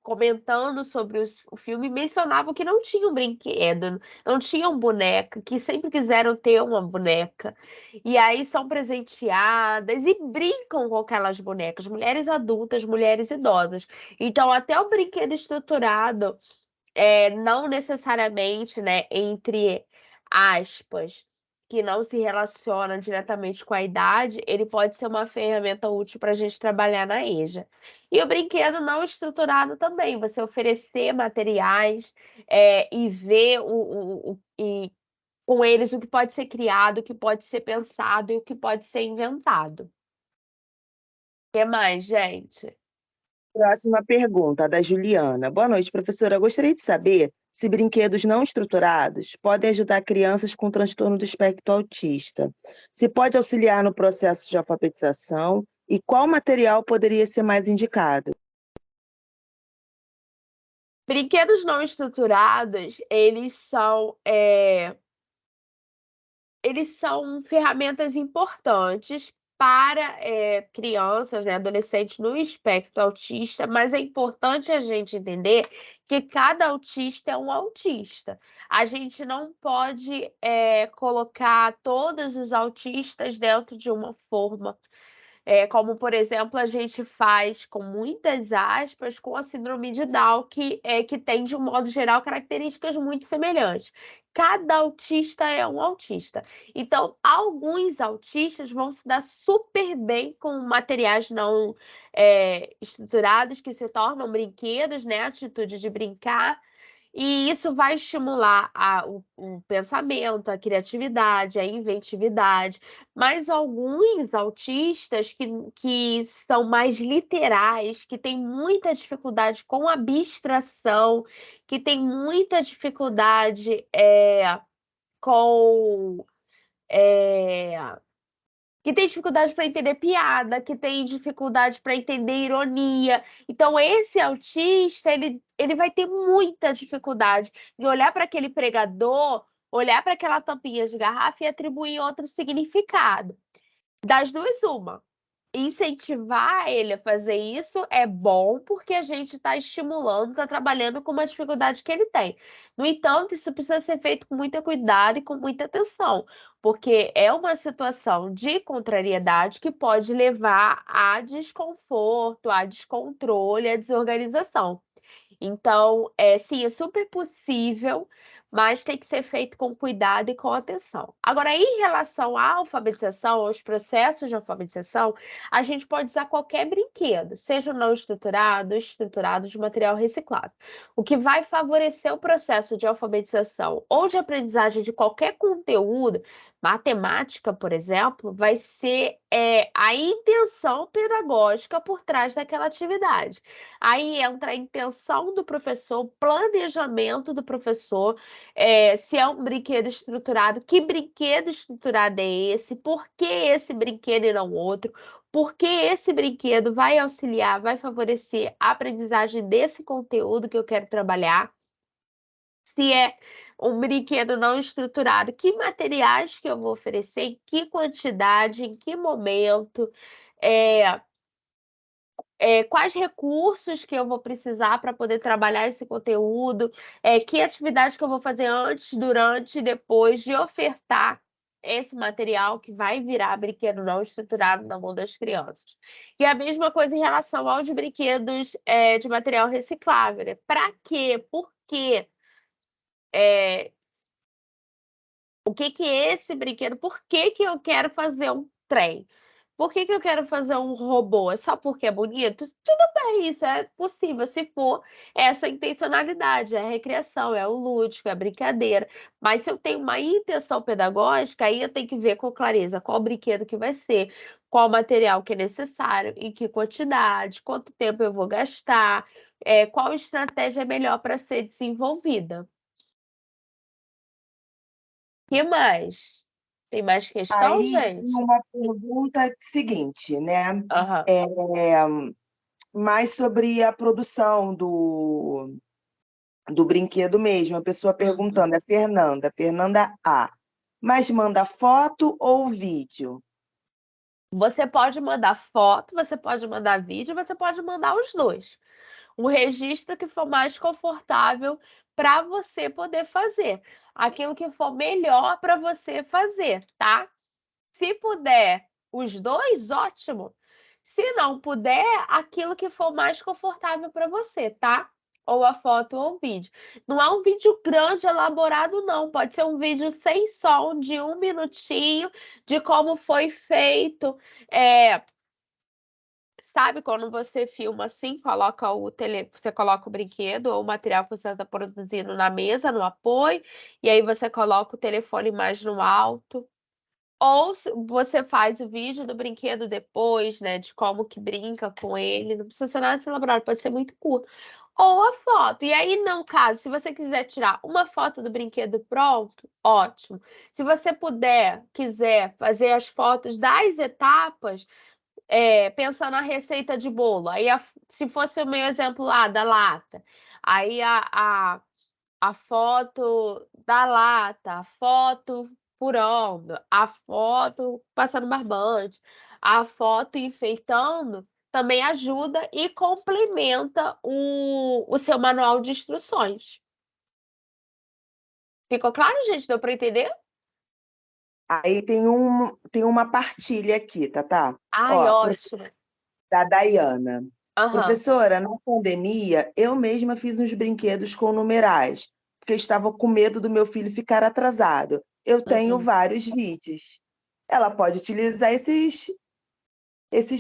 comentando sobre o filme, mencionavam que não tinham brinquedo, não tinham boneca, que sempre quiseram ter uma boneca. E aí são presenteadas e brincam com aquelas bonecas, mulheres adultas, mulheres idosas. Então, até o brinquedo estruturado, não necessariamente, né, entre aspas, que não se relaciona diretamente com a idade, ele pode ser uma ferramenta útil para a gente trabalhar na EJA. E o brinquedo não estruturado também, você oferecer materiais e ver e com eles o que pode ser criado, o que pode ser pensado e o que pode ser inventado. O que mais, gente? Próxima pergunta, da Juliana. Boa noite, professora. Eu gostaria de saber se brinquedos não estruturados podem ajudar crianças com transtorno do espectro autista. Se pode auxiliar no processo de alfabetização e qual material poderia ser mais indicado? Brinquedos não estruturados, eles são ferramentas importantes para crianças, né, adolescentes no espectro autista, mas é importante a gente entender que cada autista é um autista. A gente não pode colocar todos os autistas dentro de uma forma. como, por exemplo, a gente faz, com muitas aspas, com a síndrome de Down, que tem, de um modo geral, características muito semelhantes. Cada autista é um autista. Então, alguns autistas vão se dar super bem com materiais não estruturados, que se tornam brinquedos, né? A atitude de brincar. E isso vai estimular o pensamento, a criatividade, a inventividade. Mas alguns autistas que são mais literais, que têm muita dificuldade com abstração, que têm muita dificuldade com. é, que tem dificuldade para entender piada, que tem dificuldade para entender ironia. Então, esse autista, ele vai ter muita dificuldade em olhar para aquele pregador, olhar para aquela tampinha de garrafa e atribuir outro significado. Das duas, uma. Incentivar ele a fazer isso é bom porque a gente está estimulando, está trabalhando com uma dificuldade que ele tem. No entanto, isso precisa ser feito com muito cuidado e com muita atenção, porque é uma situação de contrariedade que pode levar a desconforto, a descontrole, a desorganização. Então, sim, é super possível, mas tem que ser feito com cuidado e com atenção. Agora, em relação à alfabetização, aos processos de alfabetização, a gente pode usar qualquer brinquedo, seja não estruturado, estruturado de material reciclado. O que vai favorecer o processo de alfabetização ou de aprendizagem de qualquer conteúdo, matemática, por exemplo, vai ser a intenção pedagógica por trás daquela atividade. Aí entra a intenção do professor, o planejamento do professor, se é um brinquedo estruturado, que brinquedo estruturado é esse, por que esse brinquedo e não outro, porque esse brinquedo vai auxiliar, vai favorecer a aprendizagem desse conteúdo que eu quero trabalhar. Se é um brinquedo não estruturado, que materiais que eu vou oferecer, em que quantidade, em que momento, quais recursos que eu vou precisar para poder trabalhar esse conteúdo, que atividade que eu vou fazer antes, durante e depois de ofertar esse material que vai virar brinquedo não estruturado na mão das crianças. E a mesma coisa em relação aos brinquedos de material reciclável, né? Para quê? Por quê? O que que é esse brinquedo? Por que que eu quero fazer um trem? Por que que eu quero fazer um robô? É só porque é bonito? Tudo bem, isso é possível, se for essa intencionalidade, é a recreação, é o lúdico, é a brincadeira. Mas se eu tenho uma intenção pedagógica, aí eu tenho que ver com clareza qual brinquedo que vai ser, qual material que é necessário, em que quantidade, quanto tempo eu vou gastar, qual estratégia é melhor para ser desenvolvida. Que mais? Tem mais questão, Aí tem gente? uma pergunta seguinte, né? Aham. É, mais sobre a produção do brinquedo mesmo. A pessoa perguntando, é Fernanda A. Mas manda foto ou vídeo? Você pode mandar foto, você pode mandar vídeo, você pode mandar os dois. O registro que for mais confortável para você poder fazer. Aquilo que for melhor para você fazer, tá? Se puder os dois, ótimo. Se não puder, aquilo que for mais confortável para você, tá? Ou a foto ou o vídeo. Não é um vídeo grande, elaborado, não. Pode ser um vídeo sem som, de 1 minutinho, de como foi feito. Sabe quando você filma assim, você coloca o brinquedo ou o material que você está produzindo na mesa, no apoio, e aí você coloca o telefone mais no alto. Ou você faz o vídeo do brinquedo depois, né, de como que brinca com ele, não precisa ser nada elaborado, pode ser muito curto. Ou a foto. E aí, no caso, se você quiser tirar uma foto do brinquedo pronto, ótimo. Se você quiser fazer as fotos das etapas, pensando na receita de bolo, aí se fosse o meu exemplo lá da lata, aí a foto da lata, a foto furando, a foto passando barbante, a foto enfeitando, também ajuda e complementa o seu manual de instruções. Ficou claro, gente? Deu para entender? Aí tem uma partilha aqui, tá? Ai, Ó, ótimo. da Dayana. Aham. Professora, na pandemia, eu mesma fiz uns brinquedos com numerais, porque eu estava com medo do meu filho ficar atrasado. Eu tenho Uhum. vários vídeos. Ela pode utilizar esses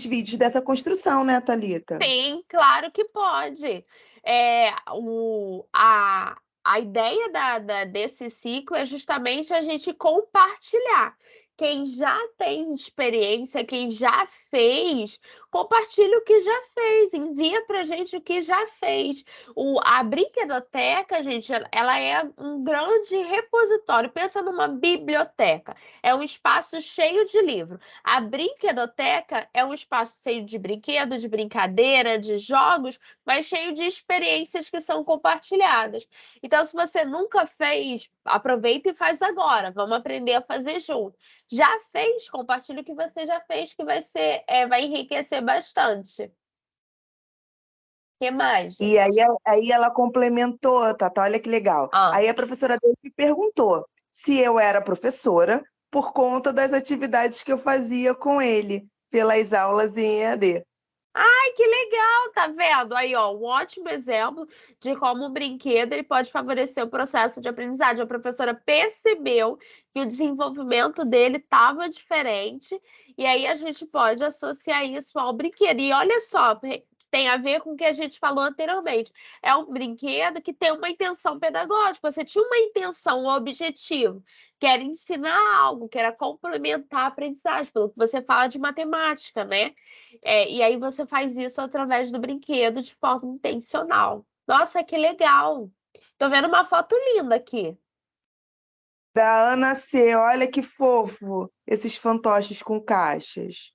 vídeos dessa construção, né, Thalita? Sim, claro que pode. A ideia desse ciclo é justamente a gente compartilhar. Quem já tem experiência, quem já fez, compartilha o que já fez, envia para gente o que já fez. A brinquedoteca, gente, ela é um grande repositório. Pensa numa biblioteca, é um espaço cheio de livros. A brinquedoteca é um espaço cheio de brinquedos, de brincadeira, de jogos, mas cheio de experiências que são compartilhadas. Então, se você nunca fez, aproveita e faz agora. Vamos aprender a fazer junto. Já fez? Compartilha o que você já fez, que vai enriquecer bastante. O que mais, E gente? aí ela complementou, Tata, olha que legal. Ah, Aí a professora dele me perguntou se eu era professora por conta das atividades que eu fazia com ele, pelas aulas em EAD. ai, que legal, tá vendo? Aí, ó, um ótimo exemplo de como o brinquedo ele pode favorecer o processo de aprendizagem. A professora percebeu que o desenvolvimento dele estava diferente, e aí a gente pode associar isso ao brinquedo. E olha só, tem a ver com o que a gente falou anteriormente. É um brinquedo que tem uma intenção pedagógica. Você tinha uma intenção, um objetivo, que era ensinar algo, que era complementar a aprendizagem, pelo que você fala de matemática, né? E aí você faz isso através do brinquedo de forma intencional. Nossa, que legal! Tô vendo uma foto linda aqui. Da Ana C, olha que fofo, esses fantoches com caixas.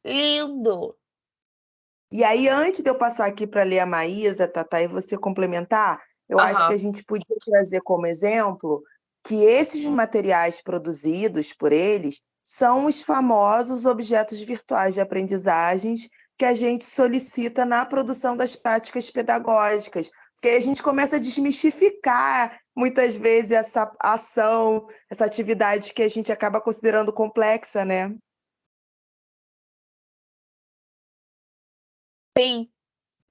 Lindo! E aí, antes de eu passar aqui para ler a Maísa, Tata, e você complementar, eu acho que Aham. a gente podia trazer como exemplo que esses materiais produzidos por eles são os famosos objetos virtuais de aprendizagens que a gente solicita na produção das práticas pedagógicas, porque aí a gente começa a desmistificar muitas vezes essa ação, essa atividade que a gente acaba considerando complexa, né? Sim,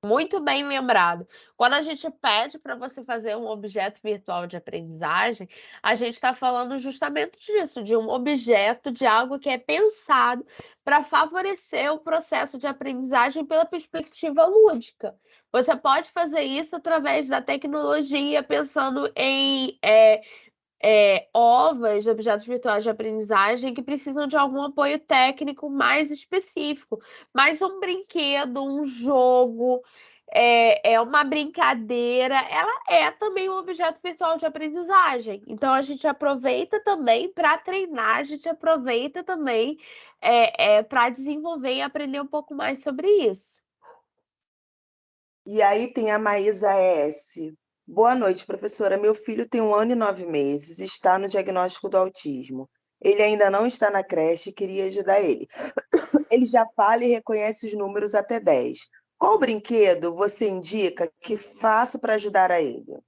muito bem lembrado. Quando a gente pede para você fazer um objeto virtual de aprendizagem, a gente está falando justamente disso, de um objeto, de algo que é pensado para favorecer o processo de aprendizagem pela perspectiva lúdica. Você pode fazer isso através da tecnologia, pensando em OVAs, objetos virtuais de aprendizagem, que precisam de algum apoio técnico mais específico. Mas um brinquedo, um jogo, uma brincadeira, ela é também um objeto virtual de aprendizagem. Então, a gente aproveita também para treinar, a gente aproveita também para desenvolver e aprender um pouco mais sobre isso. E aí tem a Maísa S. Boa noite, professora. Meu filho tem 1 ano e 9 meses, está no diagnóstico do autismo. Ele ainda não está na creche e queria ajudar ele. Ele já fala e reconhece os números até 10. Qual brinquedo você indica que faço para ajudar a ele?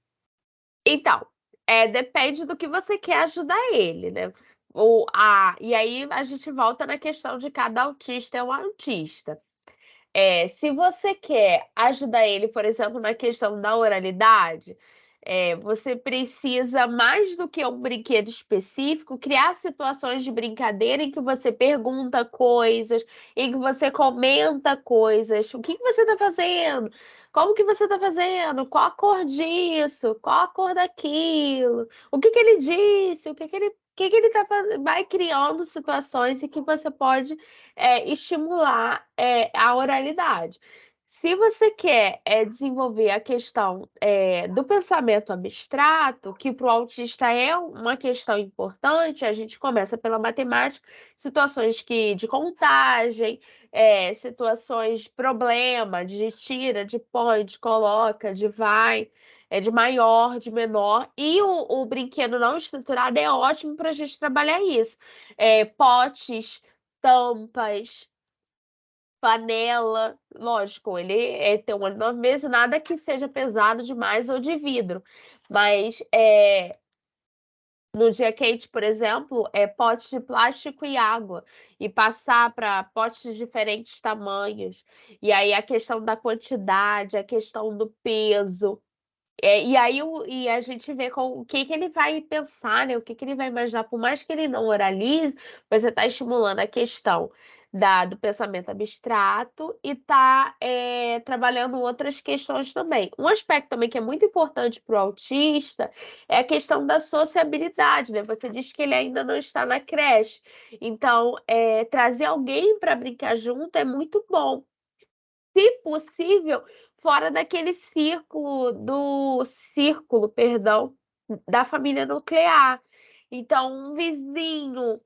Então, depende do que você quer ajudar ele, né? E aí a gente volta na questão de cada autista é um autista. Se você quer ajudar ele, por exemplo, na questão da oralidade, você precisa, mais do que um brinquedo específico, criar situações de brincadeira em que você pergunta coisas, em que você comenta coisas. O que que você está fazendo? Como que você está fazendo? Qual a cor disso? Qual a cor daquilo? O que que ele disse? O que que ele está fazendo? Vai criando situações em que você pode estimular a oralidade. Se você quer desenvolver a questão do pensamento abstrato, que para o autista é uma questão importante, a gente começa pela matemática, situações de contagem, situações de problema, de tira, de põe, de coloca, de vai, de maior, de menor, e o brinquedo não estruturado é ótimo para a gente trabalhar isso. Potes, tampas, panela, lógico, ele tem um ano e 9 meses, nada que seja pesado demais ou de vidro, mas no dia quente, por exemplo, é potes de plástico e água, e passar para potes de diferentes tamanhos. E aí a questão da quantidade, a questão do peso. E aí e a gente vê com o que que ele vai pensar, né? O que que ele vai imaginar, por mais que ele não oralize, você está estimulando a questão do pensamento abstrato e está trabalhando outras questões também. Um aspecto também que é muito importante para o autista é a questão da sociabilidade, né? Você diz que ele ainda não está na creche, então trazer alguém para brincar junto é muito bom. Se possível, fora daquele círculo, perdão, da família nuclear. Então, um vizinho,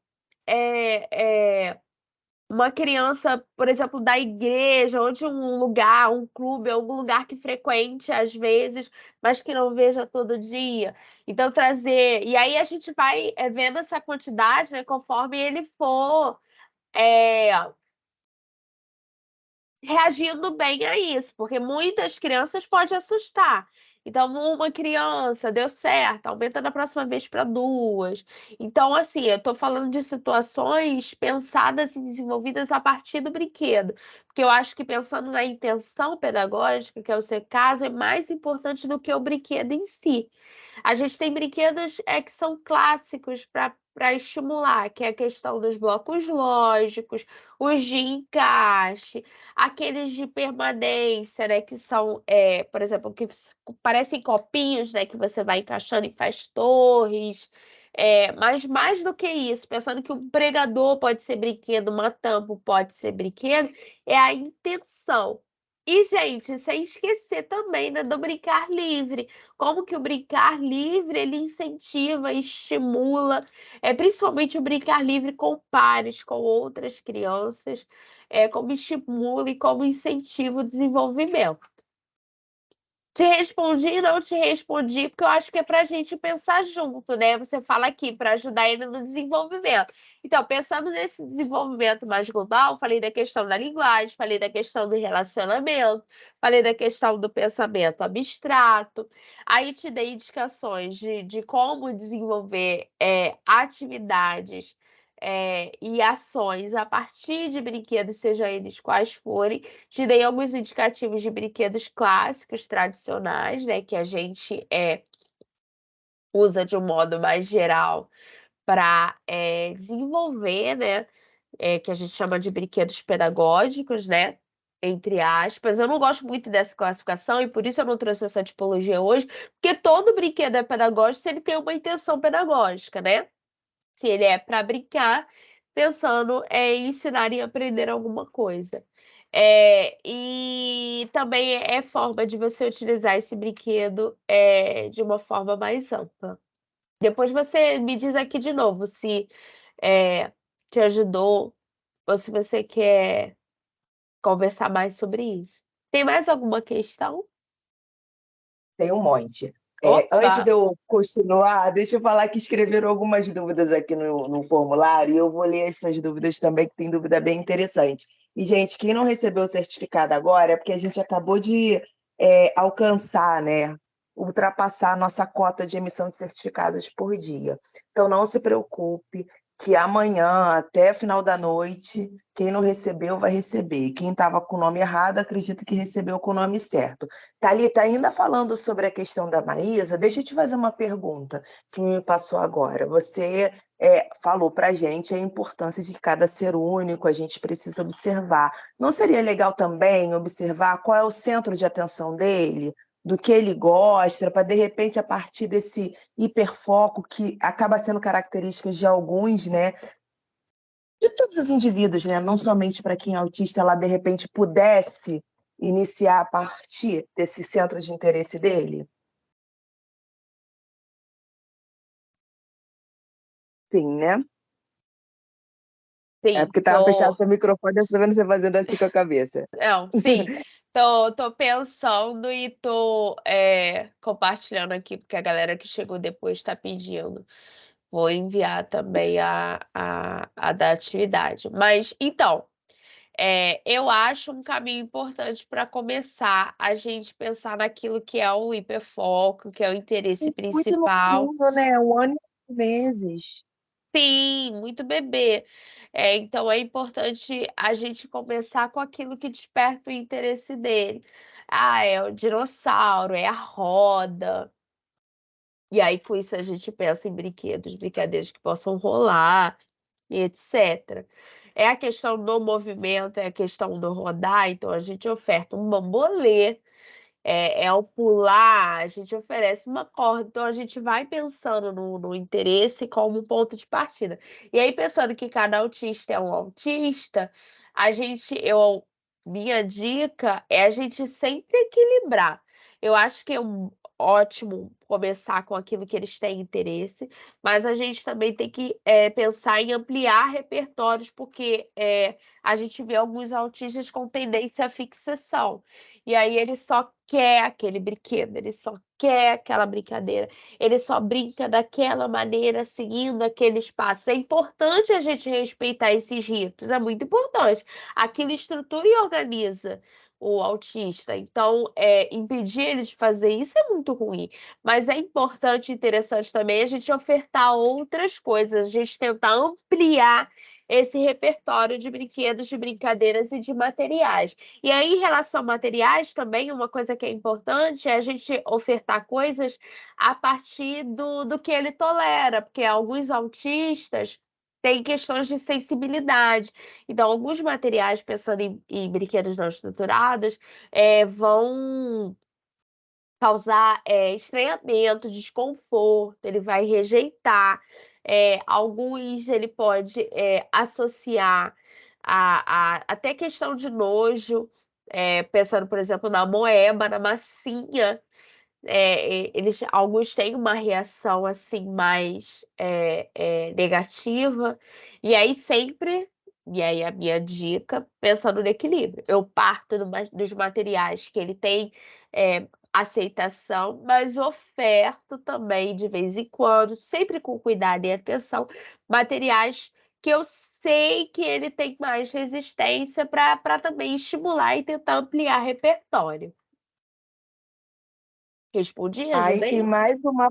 uma criança, por exemplo, da igreja, ou de um lugar, um clube, algum lugar que frequente às vezes, mas que não veja todo dia. Então, trazer. E aí a gente vai vendo essa quantidade, né, conforme ele for. Reagindo bem a isso, porque muitas crianças pode assustar. Então, uma criança deu certo, aumenta da próxima vez para 2. Então, assim, eu estou falando de situações pensadas e desenvolvidas a partir do brinquedo, porque eu acho que pensando na intenção pedagógica, que é o seu caso, é mais importante do que o brinquedo em si. A gente tem brinquedos que são clássicos para estimular, que é a questão dos blocos lógicos, os de encaixe, aqueles de permanência, né, que são, por exemplo, que parecem copinhos, né, que você vai encaixando e faz torres. Mas mais do que isso, pensando que um pregador pode ser brinquedo, uma tampa pode ser brinquedo, é a intenção. E, gente, sem esquecer também, né, do brincar livre. Como que o brincar livre ele incentiva, estimula, principalmente o brincar livre com pares, com outras crianças, como estimula e como incentiva o desenvolvimento. Te respondi e não te respondi, porque eu acho que é para a gente pensar junto, né? Você fala aqui para ajudar ele no desenvolvimento. Então, pensando nesse desenvolvimento mais global, falei da questão da linguagem, falei da questão do relacionamento, falei da questão do pensamento abstrato. Aí te dei indicações de como desenvolver atividades e ações a partir de brinquedos, seja eles quais forem. Te dei alguns indicativos de brinquedos clássicos, tradicionais, né, que a gente usa de um modo mais geral para desenvolver, né, que a gente chama de brinquedos pedagógicos, né, entre aspas. Eu não gosto muito dessa classificação e por isso eu não trouxe essa tipologia hoje, porque todo brinquedo é pedagógico se ele tem uma intenção pedagógica, né? Se ele é para brincar, pensando em ensinar e aprender alguma coisa. E também é forma de você utilizar esse brinquedo de uma forma mais ampla. Depois você me diz aqui de novo se te ajudou ou se você quer conversar mais sobre isso. Tem mais alguma questão? Tem um monte. Antes Opa! de eu continuar, deixa eu falar que escreveram algumas dúvidas aqui no formulário e eu vou ler essas dúvidas também, que tem dúvida bem interessante. E, gente, quem não recebeu o certificado agora é porque a gente acabou de alcançar, né, ultrapassar a nossa cota de emissão de certificados por dia. Então, não se preocupe, que amanhã, até final da noite, quem não recebeu vai receber. Quem estava com o nome errado, acredito que recebeu com o nome certo. Thalita, ainda falando sobre a questão da Maísa, deixa eu te fazer uma pergunta que me passou agora. Você falou para a gente a importância de cada ser único, a gente precisa observar. Não seria legal também observar qual é o centro de atenção dele, do que ele gosta, para de repente, a partir desse hiperfoco que acaba sendo característico de alguns, né? De todos os indivíduos, né? Não somente para quem é autista, ela de repente pudesse iniciar a partir desse centro de interesse dele? Sim, né? É Sim, porque estava fechado seu microfone, eu tô vendo você fazendo assim com a cabeça. Não, sim. Tô pensando e tô compartilhando aqui, porque a galera que chegou depois está pedindo. Vou enviar também a da atividade. Mas, então, eu acho um caminho importante para começar a gente pensar naquilo que é o hiperfoco, que é o interesse Muito principal. novinho, né? 1 ano meses. Sim, muito bebê. Então é importante a gente começar com aquilo que desperta o interesse dele. Ah, é o dinossauro, é a roda. E aí, com isso, a gente pensa em brinquedos, brincadeiras que possam rolar e etc. É a questão do movimento, é a questão do rodar, então a gente oferta um bambolê, é o pular, a gente oferece uma corda, então a gente vai pensando no interesse como ponto de partida. E aí, pensando que cada autista é um autista, minha dica é a gente sempre equilibrar. Eu acho que é ótimo começar com aquilo que eles têm interesse, mas a gente também tem que pensar em ampliar repertórios, porque a gente vê alguns autistas com tendência à fixação. E aí ele só quer aquele brinquedo, ele só quer aquela brincadeira, ele só brinca daquela maneira, seguindo aquele espaço. É importante a gente respeitar esses ritos, é muito importante. Aquilo estrutura e organiza o autista. Então, impedir ele de fazer isso é muito ruim. Mas é importante e interessante também a gente ofertar outras coisas, a gente tentar ampliar esse repertório de brinquedos, de brincadeiras e de materiais. E aí, em relação a materiais, também uma coisa que é importante é a gente ofertar coisas a partir do que ele tolera, porque alguns autistas têm questões de sensibilidade. Então, alguns materiais, pensando em brinquedos não estruturados, vão causar estranhamento, desconforto, ele vai rejeitar. Alguns ele pode associar até questão de nojo, pensando, por exemplo, na moeba, na massinha. Alguns têm uma reação assim mais negativa, e aí sempre, e aí a minha dica, pensando no equilíbrio, eu parto dos materiais que ele tem aceitação, mas oferto também de vez em quando, sempre com cuidado e atenção, materiais que eu sei que ele tem mais resistência para também estimular e tentar ampliar repertório. Respondi? Aí tem Ajudei? mais uma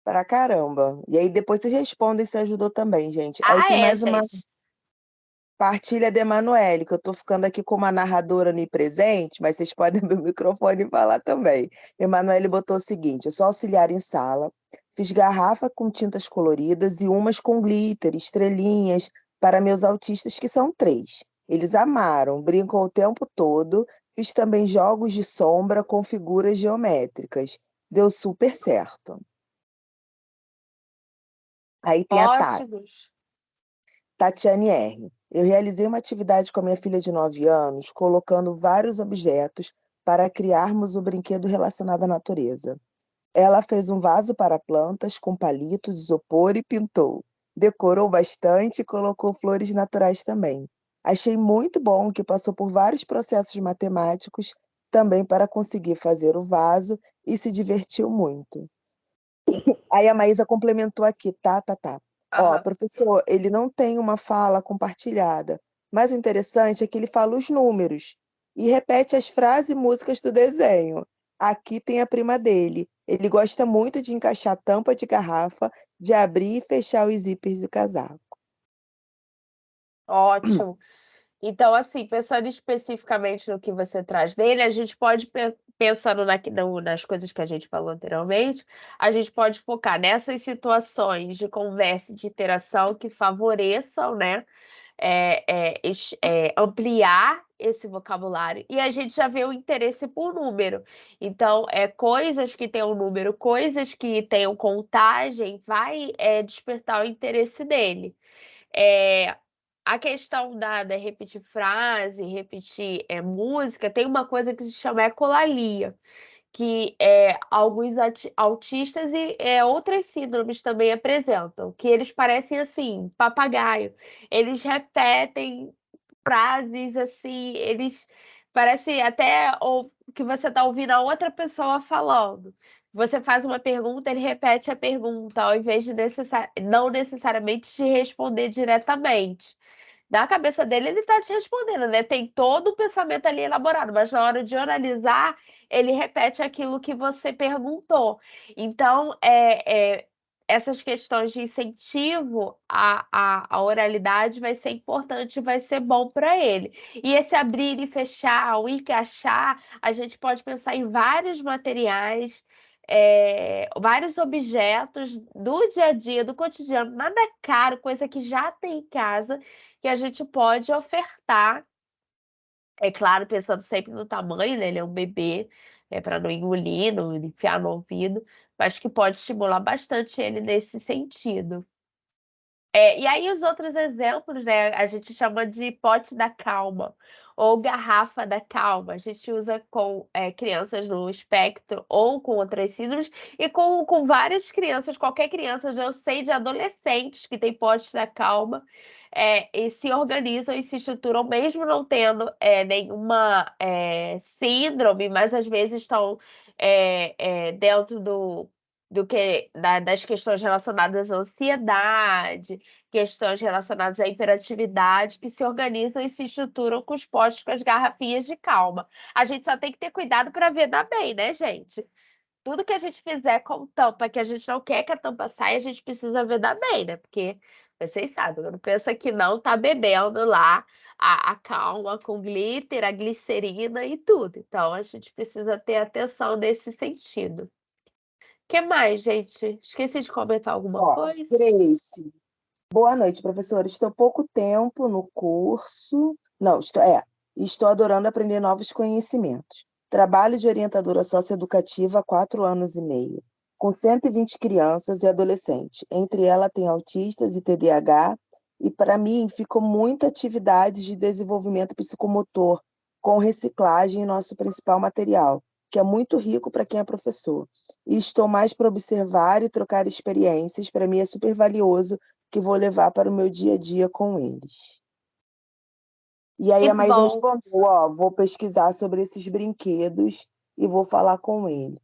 pra caramba. E aí depois vocês respondem se ajudou também, gente. Aí Ah, tem é, mais uma gente. partilha de Emanuele, que eu tô ficando aqui com uma narradora onipresente, mas vocês podem abrir o microfone e falar também. Emanuele botou o seguinte: eu sou auxiliar em sala, fiz garrafa com tintas coloridas e umas com glitter, estrelinhas, para meus autistas, que são 3. Eles amaram, brincam o tempo todo. Fiz também jogos de sombra com figuras geométricas. Deu super certo. Aí tem a Tati. Ótimos. Tatiane R. Eu realizei uma atividade com a minha filha de 9 anos, colocando vários objetos para criarmos um brinquedo relacionado à natureza. Ela fez um vaso para plantas com palito de isopor e pintou. Decorou bastante e colocou flores naturais também. Achei muito bom que passou por vários processos matemáticos também para conseguir fazer o vaso e se divertiu muito. Aí a Maísa complementou aqui, tá. Ó, Aham. professor, ele não tem uma fala compartilhada, mas o interessante é que ele fala os números e repete as frases e músicas do desenho. Aqui tem a prima dele. Ele gosta muito de encaixar tampa de garrafa, de abrir e fechar os zíperes do casaco. Ótimo. Então, assim, pensando especificamente no que você traz dele, a gente pode, pensando nas coisas que a gente falou anteriormente, a gente pode focar nessas situações de conversa e de interação que favoreçam, né, ampliar esse vocabulário. E a gente já vê o interesse por número. Então, coisas que tenham número, coisas que tenham contagem, vai despertar o interesse dele. É, a questão da repetir frase, repetir música, tem uma coisa que se chama ecolalia, que alguns autistas e outras síndromes também apresentam, que eles parecem assim, papagaio. Eles repetem frases assim, eles parece até ou que você está ouvindo a outra pessoa falando. Você faz uma pergunta, ele repete a pergunta, ao invés de não necessariamente te responder diretamente. Na cabeça dele, ele está te respondendo, né? Tem todo o pensamento ali elaborado, mas na hora de oralizar, ele repete aquilo que você perguntou. Então, essas questões de incentivo à oralidade vai ser importante, vai ser bom para ele. E esse abrir e fechar, o encaixar, a gente pode pensar em vários materiais, vários objetos do dia a dia, do cotidiano, nada caro, coisa que já tem em casa, que a gente pode ofertar. É claro, pensando sempre no tamanho, né? Ele é um bebê, para não engolir, não enfiar no ouvido, mas que pode estimular bastante ele nesse sentido. E aí os outros exemplos, né, a gente chama de pote da calma ou garrafa da calma. A gente usa com crianças no espectro ou com outras síndromes e com várias crianças, qualquer criança, já eu sei de adolescentes que têm pote da calma, e se organizam e se estruturam, mesmo não tendo nenhuma síndrome, mas às vezes estão dentro das questões relacionadas à ansiedade, questões relacionadas à hiperatividade, que se organizam e se estruturam com os postos, com as garrafinhas de calma. A gente só tem que ter cuidado para vedar bem, né, gente? Tudo que a gente fizer com tampa, que a gente não quer que a tampa saia, a gente precisa vedar bem, né? Porque vocês sabem, quando pensa que não, tá bebendo lá a calma com glitter, a glicerina e tudo. Então, a gente precisa ter atenção nesse sentido. Que mais, gente? Esqueci de comentar alguma Ó, coisa? Grace, boa noite, professora. Estou pouco tempo no curso. Não, estou adorando aprender novos conhecimentos. Trabalho de orientadora socioeducativa há 4 anos e meio, com 120 crianças e adolescentes. Entre elas tem autistas e TDAH, e para mim ficou muita atividade de desenvolvimento psicomotor, com reciclagem em nosso principal material, que é muito rico para quem é professor. E estou mais para observar e trocar experiências, para mim é super valioso que vou levar para o meu dia a dia com eles. E aí Que a Maísa bom. respondeu, ó, vou pesquisar sobre esses brinquedos e vou falar com ele.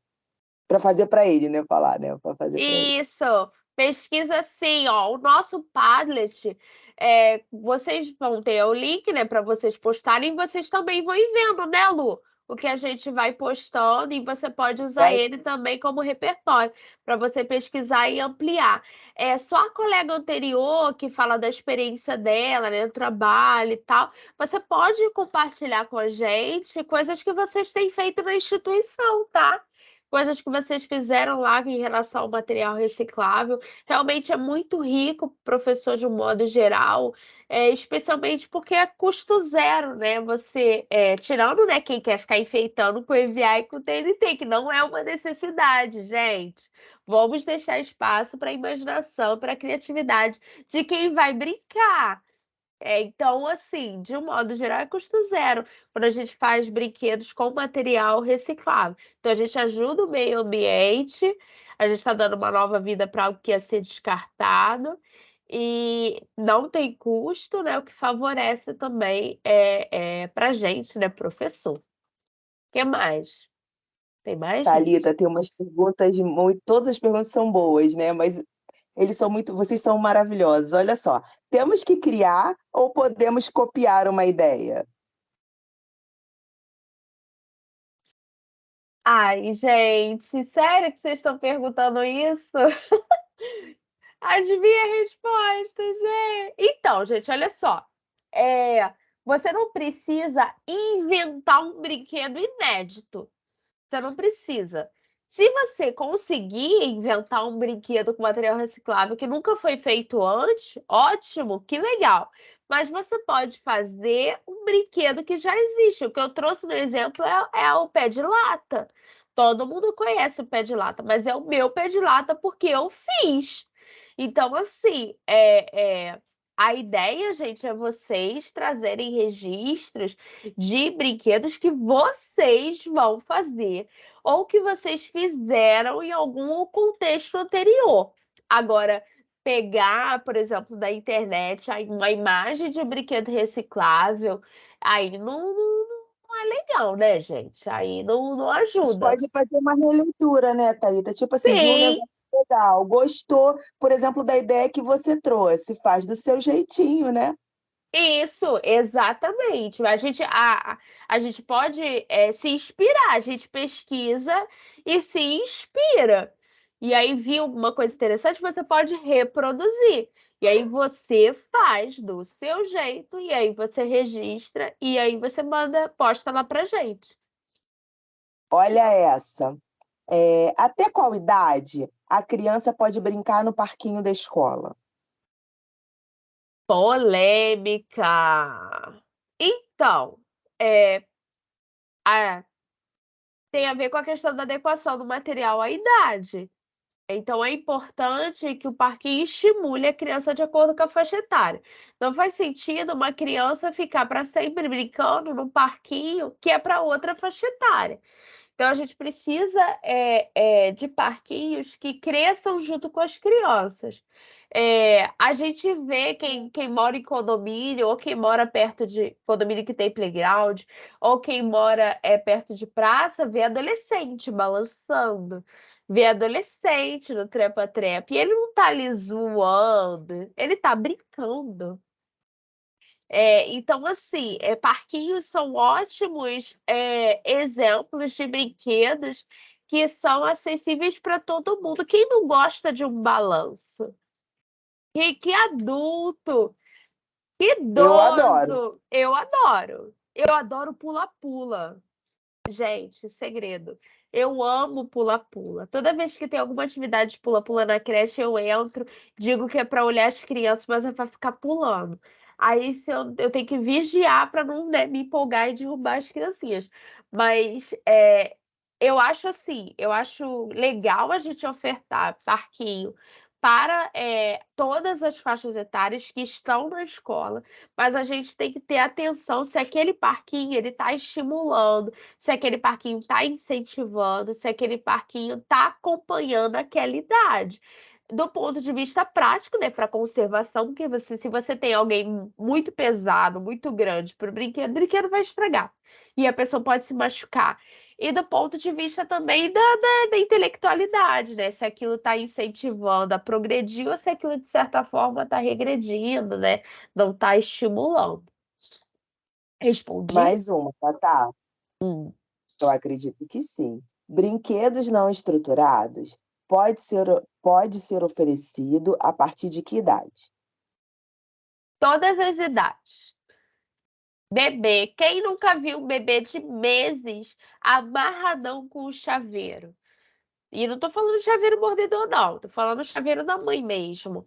Para fazer para ele, né? Falar, né? Para fazer para ele. Isso, pesquisa assim, ó, o nosso Padlet, vocês vão ter o link, né, para vocês postarem, e vocês também vão ir vendo, né, Lu? O que a gente vai postando e você pode usar Vai. ele também como repertório para você pesquisar e ampliar. É só a colega anterior que fala da experiência dela, né, do trabalho e tal. Você pode compartilhar com a gente coisas que vocês têm feito na instituição, tá? Coisas que vocês fizeram lá em relação ao material reciclável. Realmente é muito rico, professor, de um modo geral, especialmente porque é custo zero, né? Você, tirando, né, quem quer ficar enfeitando com EVA e com TNT, que não é uma necessidade, gente. Vamos deixar espaço para a imaginação, para a criatividade de quem vai brincar. Então, assim, de um modo geral, é custo zero quando a gente faz brinquedos com material reciclável. Então, a gente ajuda o meio ambiente, a gente está dando uma nova vida para algo que ia ser descartado, e não tem custo, né? O que favorece também para a gente, né, professor. O que mais? Tem mais, gente? Thalita, tem umas perguntas muito. Todas as perguntas são boas, né? Mas vocês são maravilhosos. Olha só, temos que criar ou podemos copiar uma ideia? Ai, gente, sério que vocês estão perguntando isso? Adivinha a resposta, gente. Então, gente, olha só. Você não precisa inventar um brinquedo inédito. Você não precisa. Se você conseguir inventar um brinquedo com material reciclável que nunca foi feito antes, ótimo, que legal. Mas você pode fazer um brinquedo que já existe. O que eu trouxe no exemplo é o pé de lata. Todo mundo conhece o pé de lata, mas é o meu pé de lata porque eu fiz. Então, assim, a ideia, gente, é vocês trazerem registros de brinquedos que vocês vão fazer ou que vocês fizeram em algum contexto anterior. Agora, pegar, por exemplo, da internet uma imagem de um brinquedo reciclável, aí não é legal, né, gente? Aí não Gente ajuda. pode fazer uma releitura, né, Thalita? Tipo assim, viu um Sim, negócio legal, gostou, por exemplo, da ideia que você trouxe, faz do seu jeitinho, né? isso, exatamente. A gente pode se inspirar, a gente pesquisa e se inspira. E aí viu uma coisa interessante, você pode reproduzir. E aí você faz do seu jeito, e aí você registra, e aí você manda, posta lá pra gente. Olha essa. Até qual idade a criança pode brincar no parquinho da escola? Polêmica. Então, é, a- tem a ver com a questão da adequação do material à idade. Então, é importante que o parquinho estimule a criança de acordo com a faixa etária. Não faz sentido uma criança ficar para sempre brincando num parquinho que é para outra faixa etária. Então, a gente precisa de parquinhos que cresçam junto com as crianças. A gente vê quem mora em condomínio, ou quem mora perto de condomínio que tem playground, ou quem mora perto de praça, vê adolescente balançando, vê adolescente no trepa-trepa. E ele não tá ali zoando, ele tá brincando. Então, assim, parquinhos são ótimos exemplos de brinquedos que são acessíveis para todo mundo. Quem não gosta de um balanço? Que adulto, que Eu adoro. idoso, eu adoro. Eu adoro pula-pula. Gente, segredo. Eu amo pula-pula. Toda vez que tem alguma atividade de pula-pula na creche, eu entro, digo que é para olhar as crianças, mas é para ficar pulando. Aí se eu tenho que vigiar para não, né, me empolgar e derrubar as criancinhas. Mas eu acho assim, eu acho legal a gente ofertar parquinho para todas as faixas etárias que estão na escola, mas a gente tem que ter atenção se aquele parquinho ele está estimulando, se aquele parquinho está incentivando, se aquele parquinho está acompanhando aquela idade. Do ponto de vista prático, né, para conservação, porque se você tem alguém muito pesado, muito grande para o brinquedo vai estragar. E a pessoa pode se machucar. E do ponto de vista também da intelectualidade, né? Se aquilo está incentivando a progredir ou se aquilo, de certa forma, está regredindo, né? Não está estimulando. Respondi? Mais uma, Tatá. Eu acredito que sim. Brinquedos não estruturados pode ser oferecido a partir de que idade? Todas as idades. Bebê. Quem nunca viu um bebê de meses amarradão com o chaveiro? E não tô falando chaveiro mordedor, não. Tô falando chaveiro da mãe mesmo.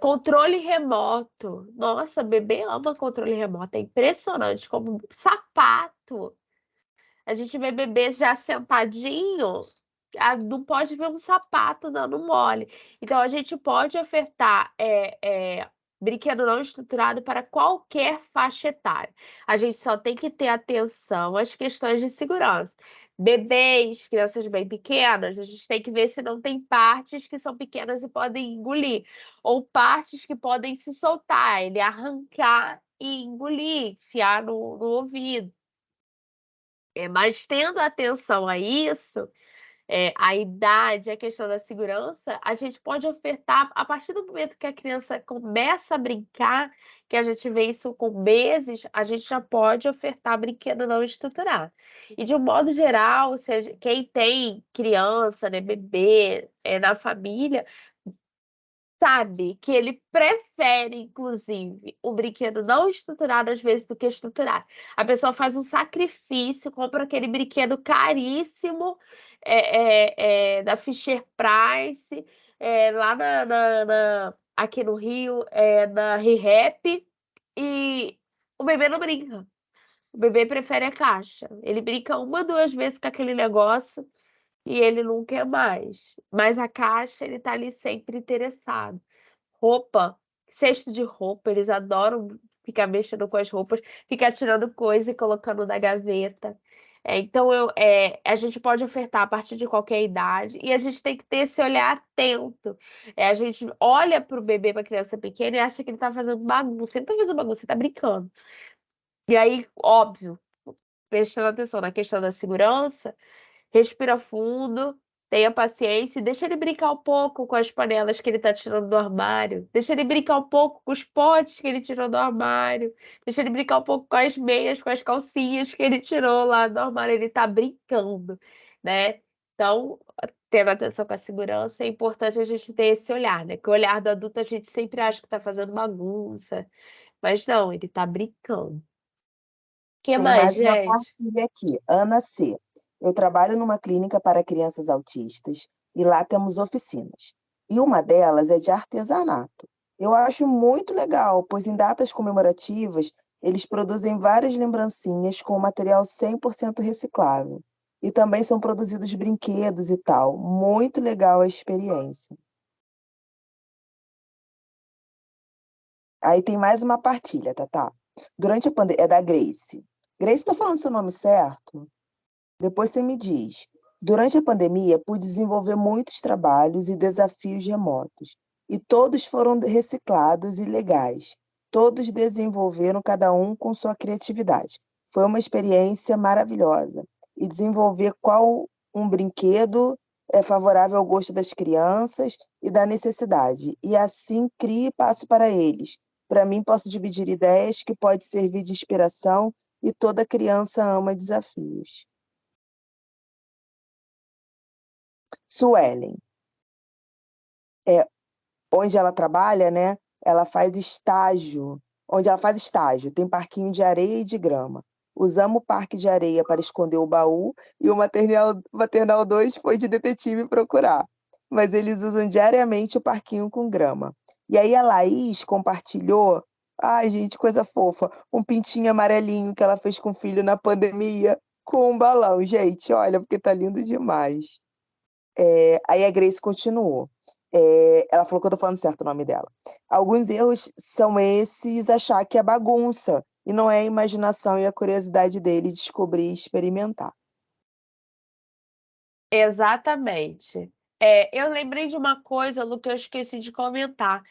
Controle remoto. Nossa, bebê ama controle remoto. É impressionante como sapato. A gente vê bebês já sentadinho, não pode ver um sapato dando mole. Então, a gente pode ofertar brinquedo não estruturado para qualquer faixa etária. A gente só tem que ter atenção às questões de segurança. Bebês, crianças bem pequenas, a gente tem que ver se não tem partes que são pequenas e podem engolir, ou partes que podem se soltar, ele arrancar e engolir, enfiar no ouvido. Mas tendo atenção a isso, a idade, a questão da segurança, a gente pode ofertar, a partir do momento que a criança começa a brincar, que a gente vê isso com meses, a gente já pode ofertar brinquedo não estruturado. E de um modo geral, seja, quem tem criança, né, bebê, na família, sabe que ele prefere, inclusive, o brinquedo não estruturado às vezes do que estruturado. A pessoa faz um sacrifício, compra aquele brinquedo caríssimo da Fisher Price, lá aqui no Rio, na ReHap, e o bebê não brinca. O bebê prefere a caixa. Ele brinca uma, duas vezes com aquele negócio e ele não quer mais. Mas a caixa, ele tá ali sempre interessado. Roupa, cesto de roupa, eles adoram ficar mexendo com as roupas, ficar tirando coisa e colocando na gaveta. Então, a gente pode ofertar a partir de qualquer idade e a gente tem que ter esse olhar atento. A gente olha para o bebê, para a criança pequena e acha que ele está fazendo bagunça. Ele não está fazendo bagunça, ele está brincando. E aí, óbvio, prestando atenção na questão da segurança, respira fundo, tenha paciência e deixa ele brincar um pouco com as panelas que ele está tirando do armário. Deixa ele brincar um pouco com os potes que ele tirou do armário. Deixa ele brincar um pouco com as meias, com as calcinhas que ele tirou lá do armário. Ele está brincando, né? Então, tendo atenção com a segurança, é importante a gente ter esse olhar, né? Que o olhar do adulto a gente sempre acha que tá fazendo bagunça, mas não, ele tá brincando. O que Tem mais, mais uma gente? partilha aqui. Ana C. Eu trabalho numa clínica para crianças autistas e lá temos oficinas. E uma delas é de artesanato. Eu acho muito legal, pois em datas comemorativas eles produzem várias lembrancinhas com material 100% reciclável. E também são produzidos brinquedos e tal. Muito legal a experiência. Aí tem mais uma partilha, Tatá. Durante a pandemia, é da Grace. Grace, estou falando seu nome certo? Depois você me diz. Durante a pandemia, pude desenvolver muitos trabalhos e desafios remotos, e todos foram reciclados e legais. Todos desenvolveram cada um com sua criatividade. Foi uma experiência maravilhosa. E desenvolver qual um brinquedo é favorável ao gosto das crianças e da necessidade. E assim crie passo para eles. Para mim, posso dividir ideias que pode servir de inspiração e toda criança ama desafios. Suelen, onde ela trabalha, né? Ela faz estágio. Onde ela faz estágio, tem parquinho de areia e de grama. Usamos o parque de areia para esconder o baú e o maternal 2 foi de detetive procurar. Mas eles usam diariamente o parquinho com grama. E aí a Laís compartilhou, ai gente, coisa fofa, um pintinho amarelinho que ela fez com o filho na pandemia com um balão. Gente, olha, porque tá lindo demais. Aí a Grace continuou. Ela falou que eu tô falando certo o nome dela. Alguns erros são esses, achar que é bagunça, e não é a imaginação e a curiosidade dele descobrir e experimentar. Exatamente. Eu lembrei de uma coisa, Lu, que eu esqueci de comentar.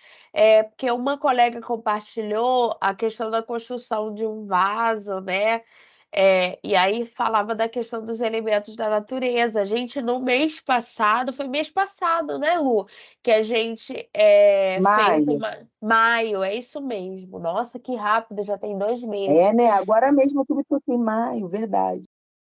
Porque uma colega compartilhou a questão da construção de um vaso, né? E aí falava da questão dos elementos da natureza. A gente, no mês passado, foi mês passado, né, Lu? Que a gente fez Maio, uma. Maio, é isso mesmo. Nossa, que rápido, já tem 2 meses. né? Agora mesmo eu me toquei em maio, verdade.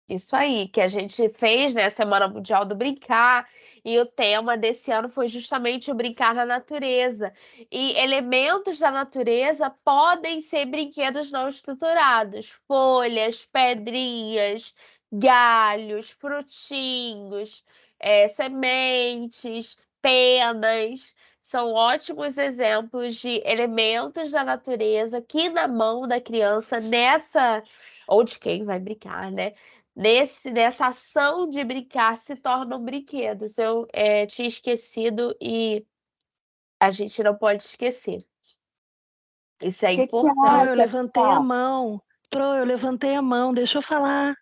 Isso aí, que a gente fez, né, Semana Mundial do Brincar, e o tema desse ano foi justamente o brincar na natureza. E elementos da natureza podem ser brinquedos não estruturados, folhas, pedrinhas, galhos, frutinhos, sementes, penas. São ótimos exemplos de elementos da natureza que na mão da criança, nessa, ou de quem vai brincar, né? Nessa ação de brincar se tornam brinquedos. Eu tinha esquecido e a gente não pode esquecer. Isso é O que que você Pro, importante. eu acha, levantei a tá? mão. Pro, eu levantei a mão, deixa eu falar.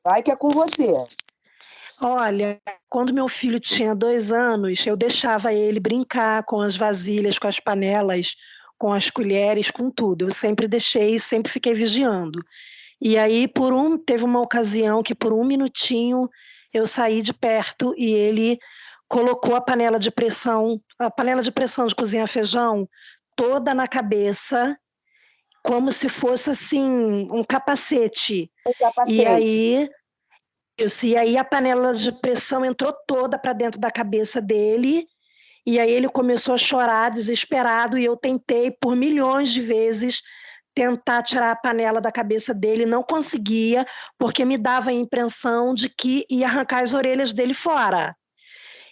Vai que é com você. Olha, quando meu filho tinha 2 anos, eu deixava ele brincar com as vasilhas, com as panelas, com as colheres, com tudo. Eu sempre deixei, sempre fiquei vigiando. E aí, teve uma ocasião que por 1 minutinho eu saí de perto e ele colocou a panela de pressão de cozinhar feijão, toda na cabeça, como se fosse assim um capacete. O E capacete. aí, e aí a panela de pressão entrou toda para dentro da cabeça dele, e aí ele começou a chorar desesperado, e eu tentei por milhões de vezes tentar tirar a panela da cabeça dele, não conseguia, porque me dava a impressão de que ia arrancar as orelhas dele fora.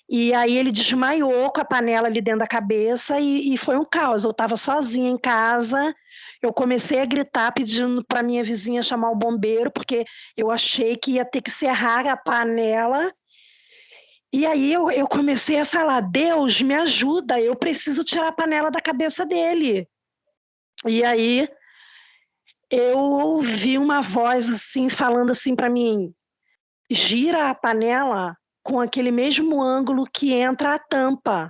E aí ele desmaiou com a panela ali dentro da cabeça e foi um caos. Eu estava sozinha em casa, eu comecei a gritar pedindo para minha vizinha chamar o bombeiro, porque eu achei que ia ter que serrar a panela. E aí eu comecei a falar, Deus, me ajuda, eu preciso tirar a panela da cabeça dele. E aí eu ouvi uma voz assim, falando assim para mim, gira a panela com aquele mesmo ângulo que entra a tampa.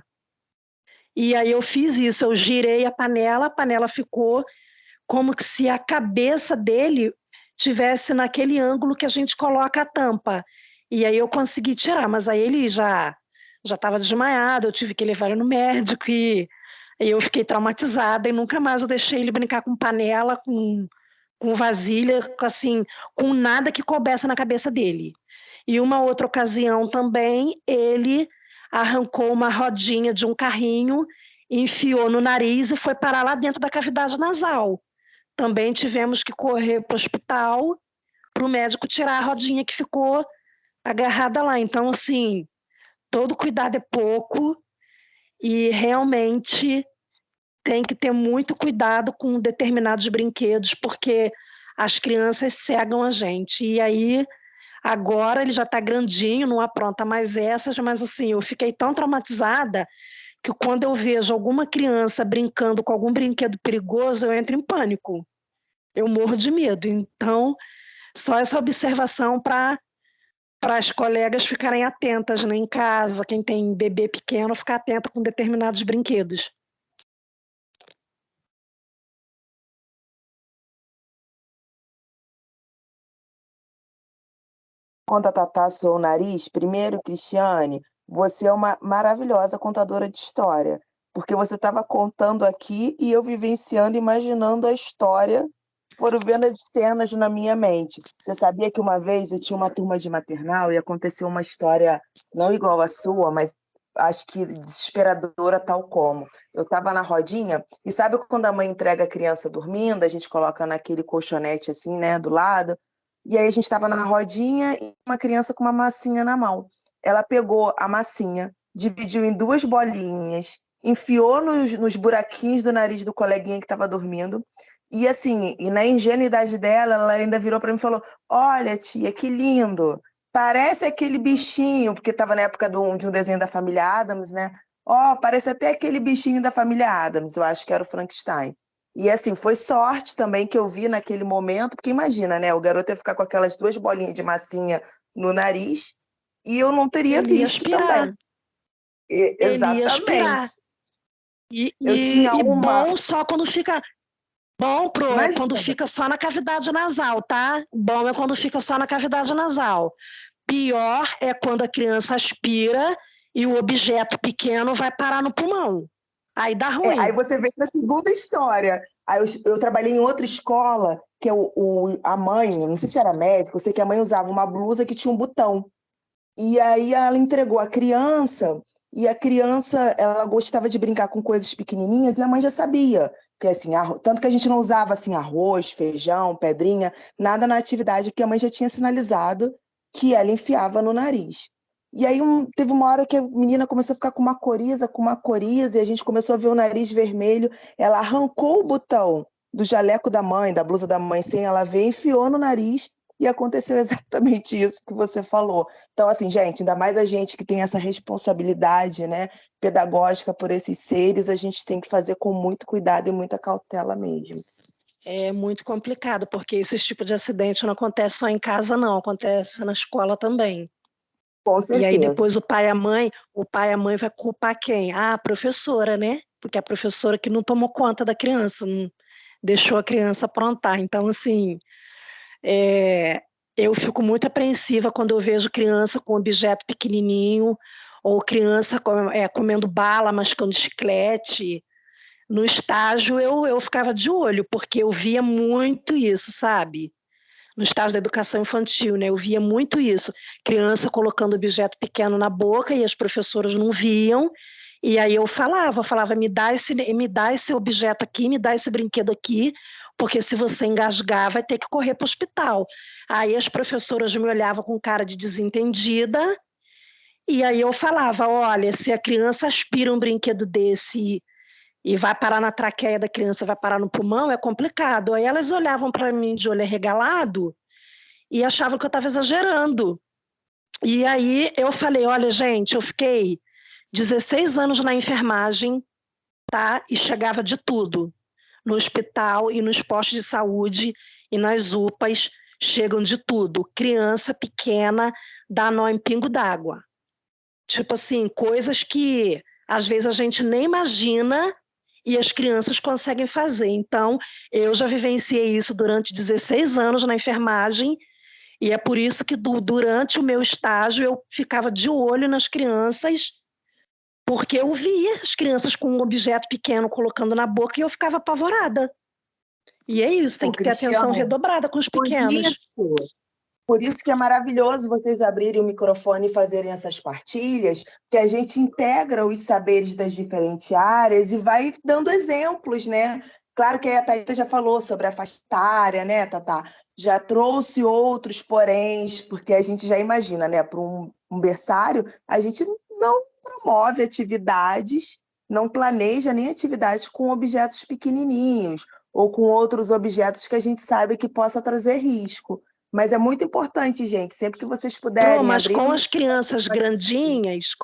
E aí eu fiz isso, eu girei a panela ficou como que se a cabeça dele tivesse naquele ângulo que a gente coloca a tampa. E aí eu consegui tirar, mas aí ele já estava desmaiado, eu tive que levar ele no médico e eu fiquei traumatizada e nunca mais eu deixei ele brincar com panela, com vasilha, assim, com nada que coubesse na cabeça dele. E uma outra ocasião também, ele arrancou uma rodinha de um carrinho, enfiou no nariz e foi parar lá dentro da cavidade nasal. Também tivemos que correr para o hospital para o médico tirar a rodinha que ficou agarrada lá. Então, assim, todo cuidado é pouco e realmente tem que ter muito cuidado com determinados brinquedos, porque as crianças cegam a gente. E aí, agora ele já está grandinho, não apronta mais essas, mas assim, eu fiquei tão traumatizada que quando eu vejo alguma criança brincando com algum brinquedo perigoso, eu entro em pânico. Eu morro de medo. Então, só essa observação para as colegas ficarem atentas, né, em casa, quem tem bebê pequeno, ficar atenta com determinados brinquedos. Quando a Tatá soou o nariz, primeiro, Cristiane, você é uma maravilhosa contadora de história, porque você estava contando aqui e eu vivenciando, imaginando a história, foram vendo as cenas na minha mente. Você sabia que uma vez eu tinha uma turma de maternal e aconteceu uma história não igual à sua, mas acho que desesperadora tal como. Eu estava na rodinha e sabe quando a mãe entrega a criança dormindo, a gente coloca naquele colchonete assim, né, do lado? E aí a gente estava na rodinha e uma criança com uma massinha na mão. Ela pegou a massinha, dividiu em duas bolinhas, enfiou nos buraquinhos do nariz do coleguinha que estava dormindo. E assim, e na ingenuidade dela, ela ainda virou para mim e falou: Olha, tia, que lindo! Parece aquele bichinho, porque estava na época de um desenho da família Addams, né? Ó, parece até aquele bichinho da família Addams, eu acho que era o Frankenstein. E assim, foi sorte também que eu vi naquele momento, porque imagina, né? O garoto ia ficar com aquelas duas bolinhas de massinha no nariz e eu não teria Ele ia visto também. aspirar. Ele ia aspirar. Exatamente. Eu tinha E uma. bom só quando fica. Bom, Pro, é quando Imagina. fica só na cavidade nasal, tá? Bom é quando fica só na cavidade nasal. Pior é quando a criança aspira e o objeto pequeno vai parar no pulmão. Aí dá Aí ruim. você vem na segunda história. Aí eu trabalhei em outra escola, que é a mãe, não sei se era médica, eu sei que a mãe usava uma blusa que tinha um botão. E aí ela entregou a criança, e a criança, ela gostava de brincar com coisas pequenininhas, e a mãe já sabia, que assim, tanto que a gente não usava assim arroz, feijão, pedrinha, nada na atividade, porque a mãe já tinha sinalizado que ela enfiava no nariz. E aí teve uma hora que a menina começou a ficar com uma coriza, e a gente começou a ver o nariz vermelho, ela arrancou o botão do jaleco da mãe, da blusa da mãe, sem ela ver, enfiou no nariz, e aconteceu exatamente isso que você falou. Então, assim, gente, ainda mais a gente que tem essa responsabilidade, né, pedagógica por esses seres, a gente tem que fazer com muito cuidado e muita cautela mesmo. É muito complicado, porque esse tipo de acidente não acontece só em casa, não, acontece na escola também. Com E aí certeza. depois o pai e a mãe vai culpar quem? Ah, a professora, né? Porque a professora que não tomou conta da criança, não deixou a criança aprontar. Então, assim, eu fico muito apreensiva quando eu vejo criança com objeto pequenininho, ou criança comendo bala, mascando chiclete. No estágio eu ficava de olho, porque eu via muito isso, sabe? No estágio da educação infantil, né? Eu via muito isso. Criança colocando objeto pequeno na boca e as professoras não viam. E aí eu falava, me dá esse objeto aqui, me dá esse brinquedo aqui, porque se você engasgar, vai ter que correr para o hospital. Aí as professoras me olhavam com cara de desentendida, e aí eu falava, olha, se a criança aspira um brinquedo desse e vai parar na traqueia da criança, vai parar no pulmão, é complicado. Aí elas olhavam para mim de olho arregalado e achavam que eu estava exagerando. E aí eu falei, olha, gente, eu fiquei 16 anos na enfermagem, tá? E chegava de tudo. No hospital e nos postos de saúde e nas UPAs, chegam de tudo. Criança pequena dá nó em pingo d'água. Tipo assim, coisas que às vezes a gente nem imagina e as crianças conseguem fazer. Então, eu já vivenciei isso durante 16 anos na enfermagem, e é por isso que durante o meu estágio eu ficava de olho nas crianças, porque eu via as crianças com um objeto pequeno colocando na boca e eu ficava apavorada. E é isso, tem Ô, que ter atenção Cristiane, redobrada com os foi minha pequenos. sua. Por isso que é maravilhoso vocês abrirem o microfone e fazerem essas partilhas, que a gente integra os saberes das diferentes áreas e vai dando exemplos, né? Claro que a Thalita já falou sobre a faixa etária, né, Tatá? Já trouxe outros poréns, porque a gente já imagina, né? Para um berçário, a gente não promove atividades, não planeja nem atividades com objetos pequenininhos ou com outros objetos que a gente sabe que possa trazer risco. Mas é muito importante, gente, sempre que vocês puderem Mas abrir com um. as crianças grandinhas,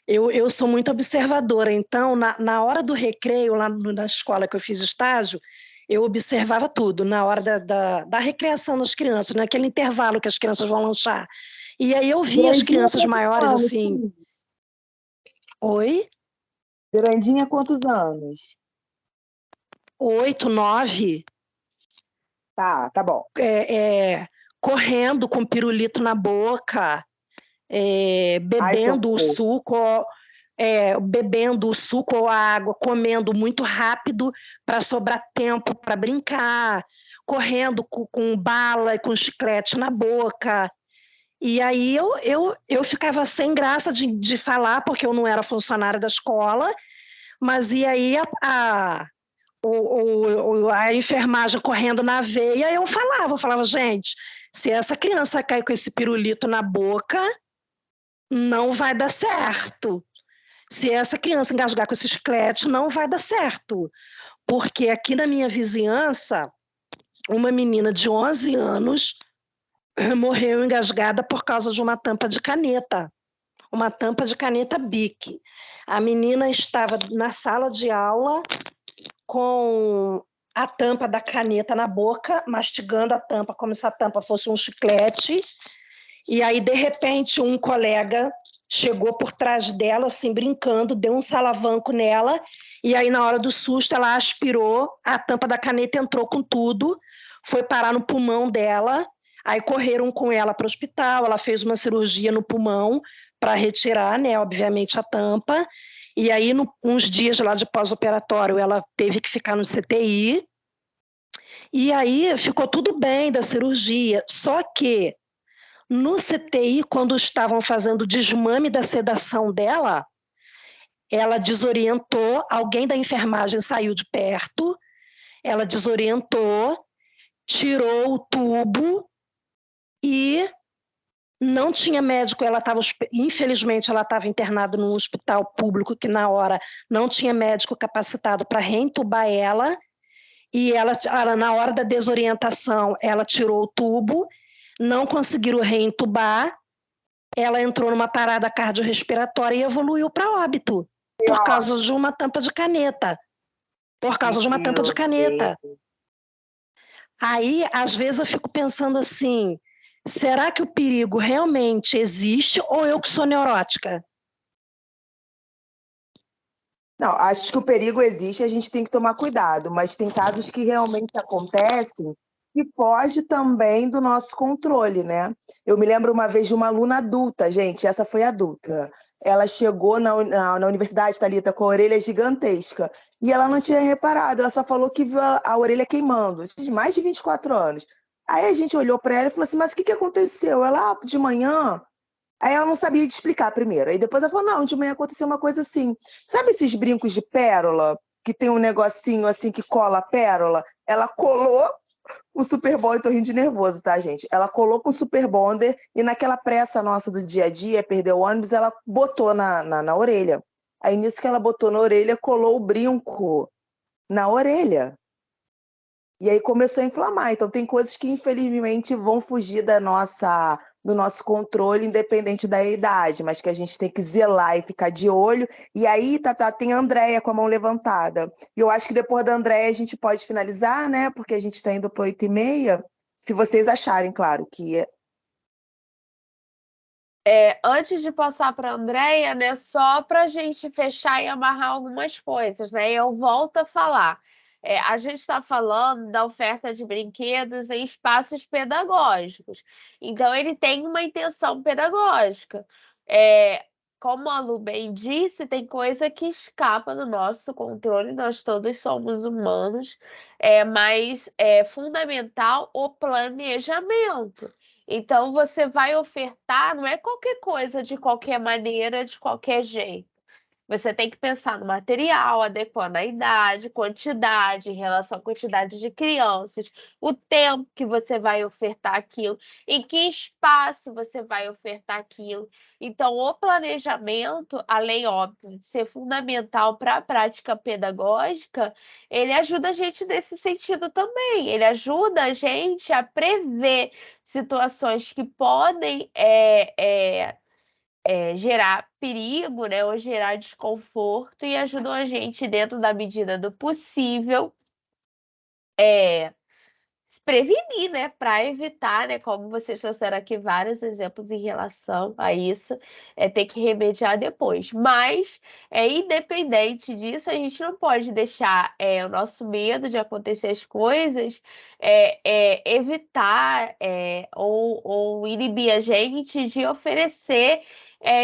eu sou muito observadora. Então, na hora do recreio, lá na escola que eu fiz estágio, eu observava tudo, na hora da recreação das crianças, naquele intervalo que as crianças vão lanchar. E aí eu via as Grandinha, crianças quantos maiores anos, assim, Cris? oi, Grandinha, quantos anos? 8, 9, Tá bom. correndo com pirulito na boca, Ai, socorro. bebendo o suco ou a água, comendo muito rápido para sobrar tempo para brincar, correndo com bala e com chiclete na boca. E aí eu ficava sem graça de falar, porque eu não era funcionária da escola, mas e aí a enfermagem correndo na veia, eu falava, gente, se essa criança cair com esse pirulito na boca, não vai dar certo. Se essa criança engasgar com esse chiclete, não vai dar certo. Porque aqui na minha vizinhança, uma menina de 11 anos morreu engasgada por causa de uma tampa de caneta Bic. A menina estava na sala de aula com a tampa da caneta na boca, mastigando a tampa como se a tampa fosse um chiclete. E aí, de repente, um colega chegou por trás dela, assim, brincando, deu um salavanco nela, e aí, na hora do susto, ela aspirou, a tampa da caneta entrou com tudo, foi parar no pulmão dela, aí correram com ela para o hospital, ela fez uma cirurgia no pulmão para retirar, né, obviamente, a tampa, e aí, uns dias lá de pós-operatório, ela teve que ficar no CTI, e aí ficou tudo bem da cirurgia, só que no CTI, quando estavam fazendo o desmame da sedação dela, ela desorientou, alguém da enfermagem saiu de perto, ela desorientou, tirou o tubo e não tinha médico, infelizmente ela estava internada num hospital público que na hora não tinha médico capacitado para reentubar ela, e ela, na hora da desorientação, ela tirou o tubo, não conseguiram reentubar, ela entrou numa parada cardiorrespiratória e evoluiu para óbito, por causa de uma tampa de caneta. Por causa de uma tampa de caneta. Aí, às vezes, eu fico pensando assim, será que o perigo realmente existe ou eu que sou neurótica? Não, acho que o perigo existe, a gente tem que tomar cuidado, mas tem casos que realmente acontecem que foge também do nosso controle, né? Eu me lembro uma vez de uma aluna adulta, gente, essa foi adulta. Ela chegou na universidade, Thalita, com a orelha gigantesca. E ela não tinha reparado, ela só falou que viu a orelha queimando, de mais de 24 anos. Aí a gente olhou para ela e falou assim, mas o que aconteceu? Ela, de manhã, aí ela não sabia te explicar primeiro. Aí depois ela falou, não, de manhã aconteceu uma coisa assim. Sabe esses brincos de pérola? Que tem um negocinho assim que cola a pérola? Ela colou o Super Bonder, tô rindo de nervoso, tá, gente? Ela colou com o Super Bonder e naquela pressa nossa do dia a dia, perdeu o ônibus, ela botou na orelha. Aí nisso que ela botou na orelha, colou o brinco na orelha. E aí começou a inflamar. Então tem coisas que infelizmente vão fugir do nosso controle, independente da idade, mas que a gente tem que zelar e ficar de olho. E aí, Tatá, tem a Andréia com a mão levantada. E eu acho que depois da Andréia a gente pode finalizar, né? Porque a gente está indo para 8h30. Se vocês acharem, claro, que Antes de passar para a Andréia, né, só para a gente fechar e amarrar algumas coisas, né? Eu volto a falar. A gente está falando da oferta de brinquedos em espaços pedagógicos. Então, ele tem uma intenção pedagógica. como a Lu bem disse, tem coisa que escapa do nosso controle, nós todos somos humanos, mas é fundamental o planejamento. Então, você vai ofertar, não é qualquer coisa de qualquer maneira, de qualquer jeito. Você tem que pensar no material, adequando a idade, quantidade, em relação à quantidade de crianças, o tempo que você vai ofertar aquilo, em que espaço você vai ofertar aquilo. Então, o planejamento, além, óbvio, de ser fundamental para a prática pedagógica, ele ajuda a gente nesse sentido também. Ele ajuda a gente a prever situações que podem gerar perigo, né, ou gerar desconforto e ajudam a gente, dentro da medida do possível, se prevenir, né, para evitar, né, como vocês trouxeram aqui vários exemplos em relação a isso, ter que remediar depois. Mas, independente disso, a gente não pode deixar o nosso medo de acontecer as coisas evitar ou inibir a gente de oferecer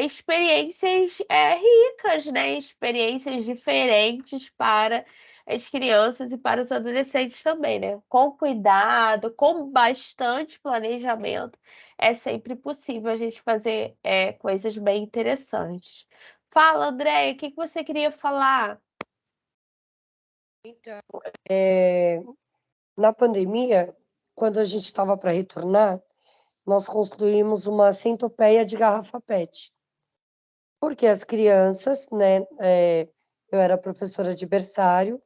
experiências ricas, né, experiências diferentes para as crianças e para os adolescentes também, né? Com cuidado, com bastante planejamento, é sempre possível a gente fazer coisas bem interessantes. Fala, Andréia, o que você queria falar? Então, na pandemia, quando a gente estava para retornar, nós construímos uma centopeia de garrafa PET. Porque as crianças, né? Eu era professora de berçário,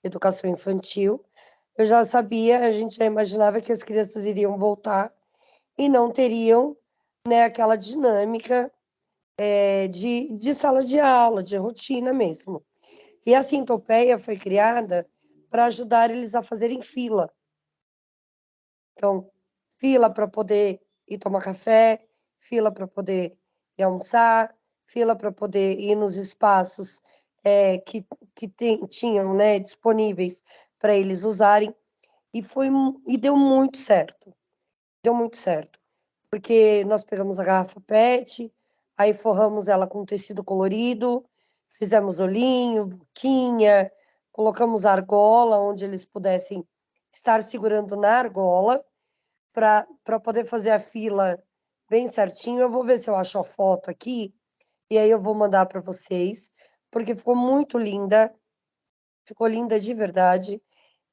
educação infantil, eu já sabia, a gente já imaginava que as crianças iriam voltar e não teriam, né, aquela dinâmica de sala de aula, de rotina mesmo. E a centopeia foi criada para ajudar eles a fazerem fila. Então, fila para poder ir tomar café, fila para poder ir almoçar, fila para poder ir nos espaços que tinham, né, disponíveis para eles usarem. E deu muito certo. Deu muito certo. Porque nós pegamos a garrafa PET, aí forramos ela com tecido colorido, fizemos olhinho, boquinha, colocamos argola, onde eles pudessem estar segurando na argola, para poder fazer a fila bem certinho. Eu vou ver se eu acho a foto aqui, e aí eu vou mandar para vocês, porque ficou muito linda, ficou linda de verdade.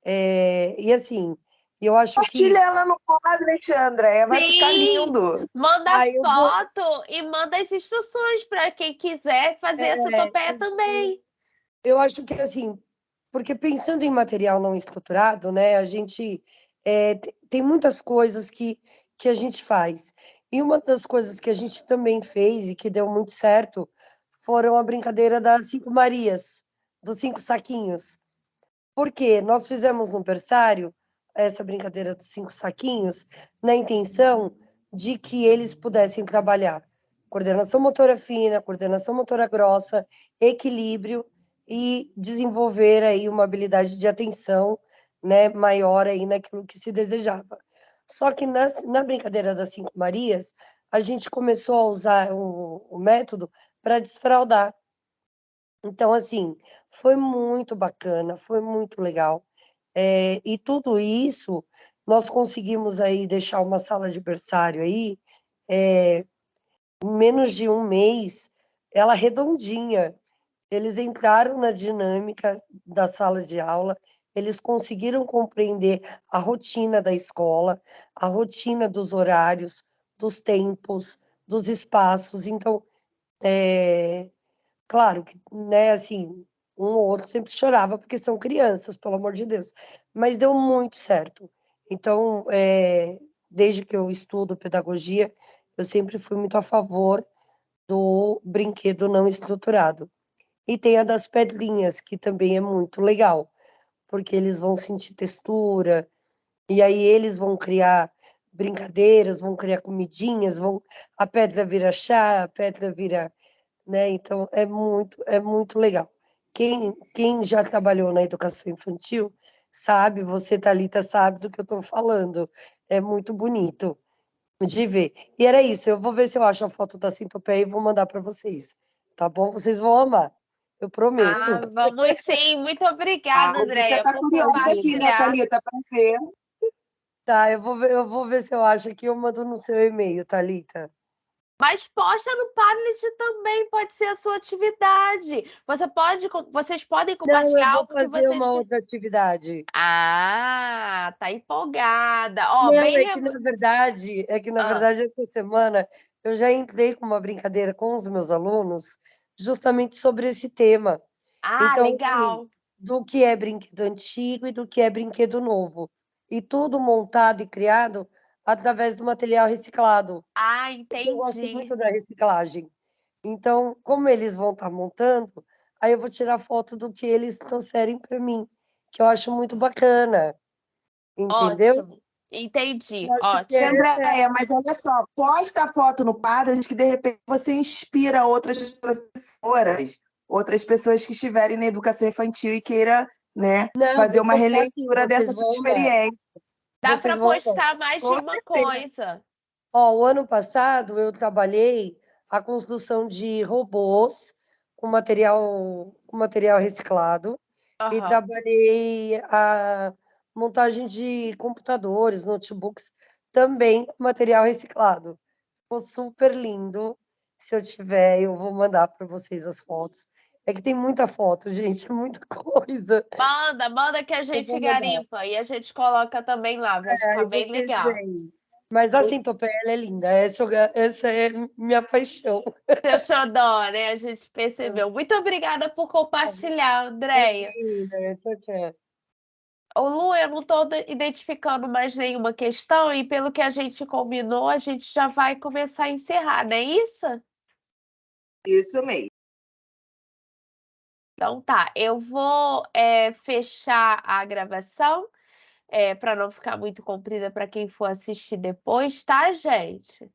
E assim, eu acho que. Compartilha ela no quadro, Andréia, vai ficar Sim, lindo. manda Eu vou. foto e manda as instruções para quem quiser fazer essa topeia também. Eu acho que assim, porque pensando em material não estruturado, né, a gente tem muitas coisas que a gente faz. E uma das coisas que a gente também fez e que deu muito certo foram a brincadeira das 5 Marias, dos 5 saquinhos. Porque nós fizemos no berçário essa brincadeira dos 5 saquinhos na intenção de que eles pudessem trabalhar coordenação motora fina, coordenação motora grossa, equilíbrio e desenvolver aí uma habilidade de atenção, né, maior aí naquilo que se desejava. Só que na brincadeira das 5 Marias, a gente começou a usar o método para desfraldar. Então, assim, foi muito bacana, foi muito legal. E tudo isso, nós conseguimos aí deixar uma sala de berçário aí, em menos de um mês, ela redondinha. Eles entraram na dinâmica da sala de aula, eles conseguiram compreender a rotina da escola, a rotina dos horários, dos tempos, dos espaços. Então, claro que, né, assim, um ou outro sempre chorava, porque são crianças, pelo amor de Deus, mas deu muito certo. Então, desde que eu estudo pedagogia, eu sempre fui muito a favor do brinquedo não estruturado. E tem a das pedrinhas, que também é muito legal, porque eles vão sentir textura, e aí eles vão criar brincadeiras, vão criar comidinhas, a pedra vira chá, a pedra vira, né? Então é muito legal. Quem já trabalhou na educação infantil sabe, você, Thalita, sabe do que eu estou falando. É muito bonito. de ver. E era isso, eu vou ver se eu acho a foto da centopeia e vou mandar para vocês, tá bom? Vocês vão amar, eu prometo. Ah, vamos sim. Muito A obrigada, Thalita Andréia, tá por curiosa aqui, né, compartilhar. Thalita, para ver. Tá, eu vou ver se eu acho aqui, eu mando no seu e-mail, Thalita. Mas posta no Padlet também, pode ser a sua atividade. Vocês podem Não, eu compartilhar vou algo que fazer vocês. uma outra atividade. Ah, tá empolgada. Ó, Não, bem. é que na Ah, verdade essa semana eu já entrei com uma brincadeira com os meus alunos justamente sobre esse tema. Então, assim, legal. do que é brinquedo antigo e do que é brinquedo novo. E tudo montado e criado através do material reciclado. Ah, Eu gosto entendi. muito da reciclagem. Então, como eles vão estar montando, aí eu vou tirar foto do que eles trouxerem para mim, que eu acho muito bacana, entendeu? Ótimo. Entendi. Eu acho que E, Ótimo. essa é Andréia, mas olha só, posta a foto no Padlet que de repente você inspira outras professoras, outras pessoas que estiverem na educação infantil e queira, né, não, fazer vou uma postar sim, releitura vocês dessa sua vão amar, experiência. Dá vocês para vão amar. postar mais de Com uma certeza. coisa. Ó, o ano passado eu trabalhei a construção de robôs com material reciclado e Aham. trabalhei a montagem de computadores, notebooks, também com material reciclado. Ficou super lindo. Se eu tiver, eu vou mandar para vocês as fotos. É que tem muita foto, gente, muita coisa. Manda que a Eu gente vou mandar. garimpa e a gente coloca também lá, vai ficar Aí bem vocês legal. veem. Mas a centopeia, ela é linda. Essa é minha paixão. Seu xodó, né? A gente percebeu. Muito obrigada por compartilhar, Andréia. Imagina, tchau, tchau. Ô, Lu, eu não estou identificando mais nenhuma questão e pelo que a gente combinou, a gente já vai começar a encerrar, não é isso? Isso mesmo. Então tá, eu vou fechar a gravação para não ficar muito comprida para quem for assistir depois, tá, gente?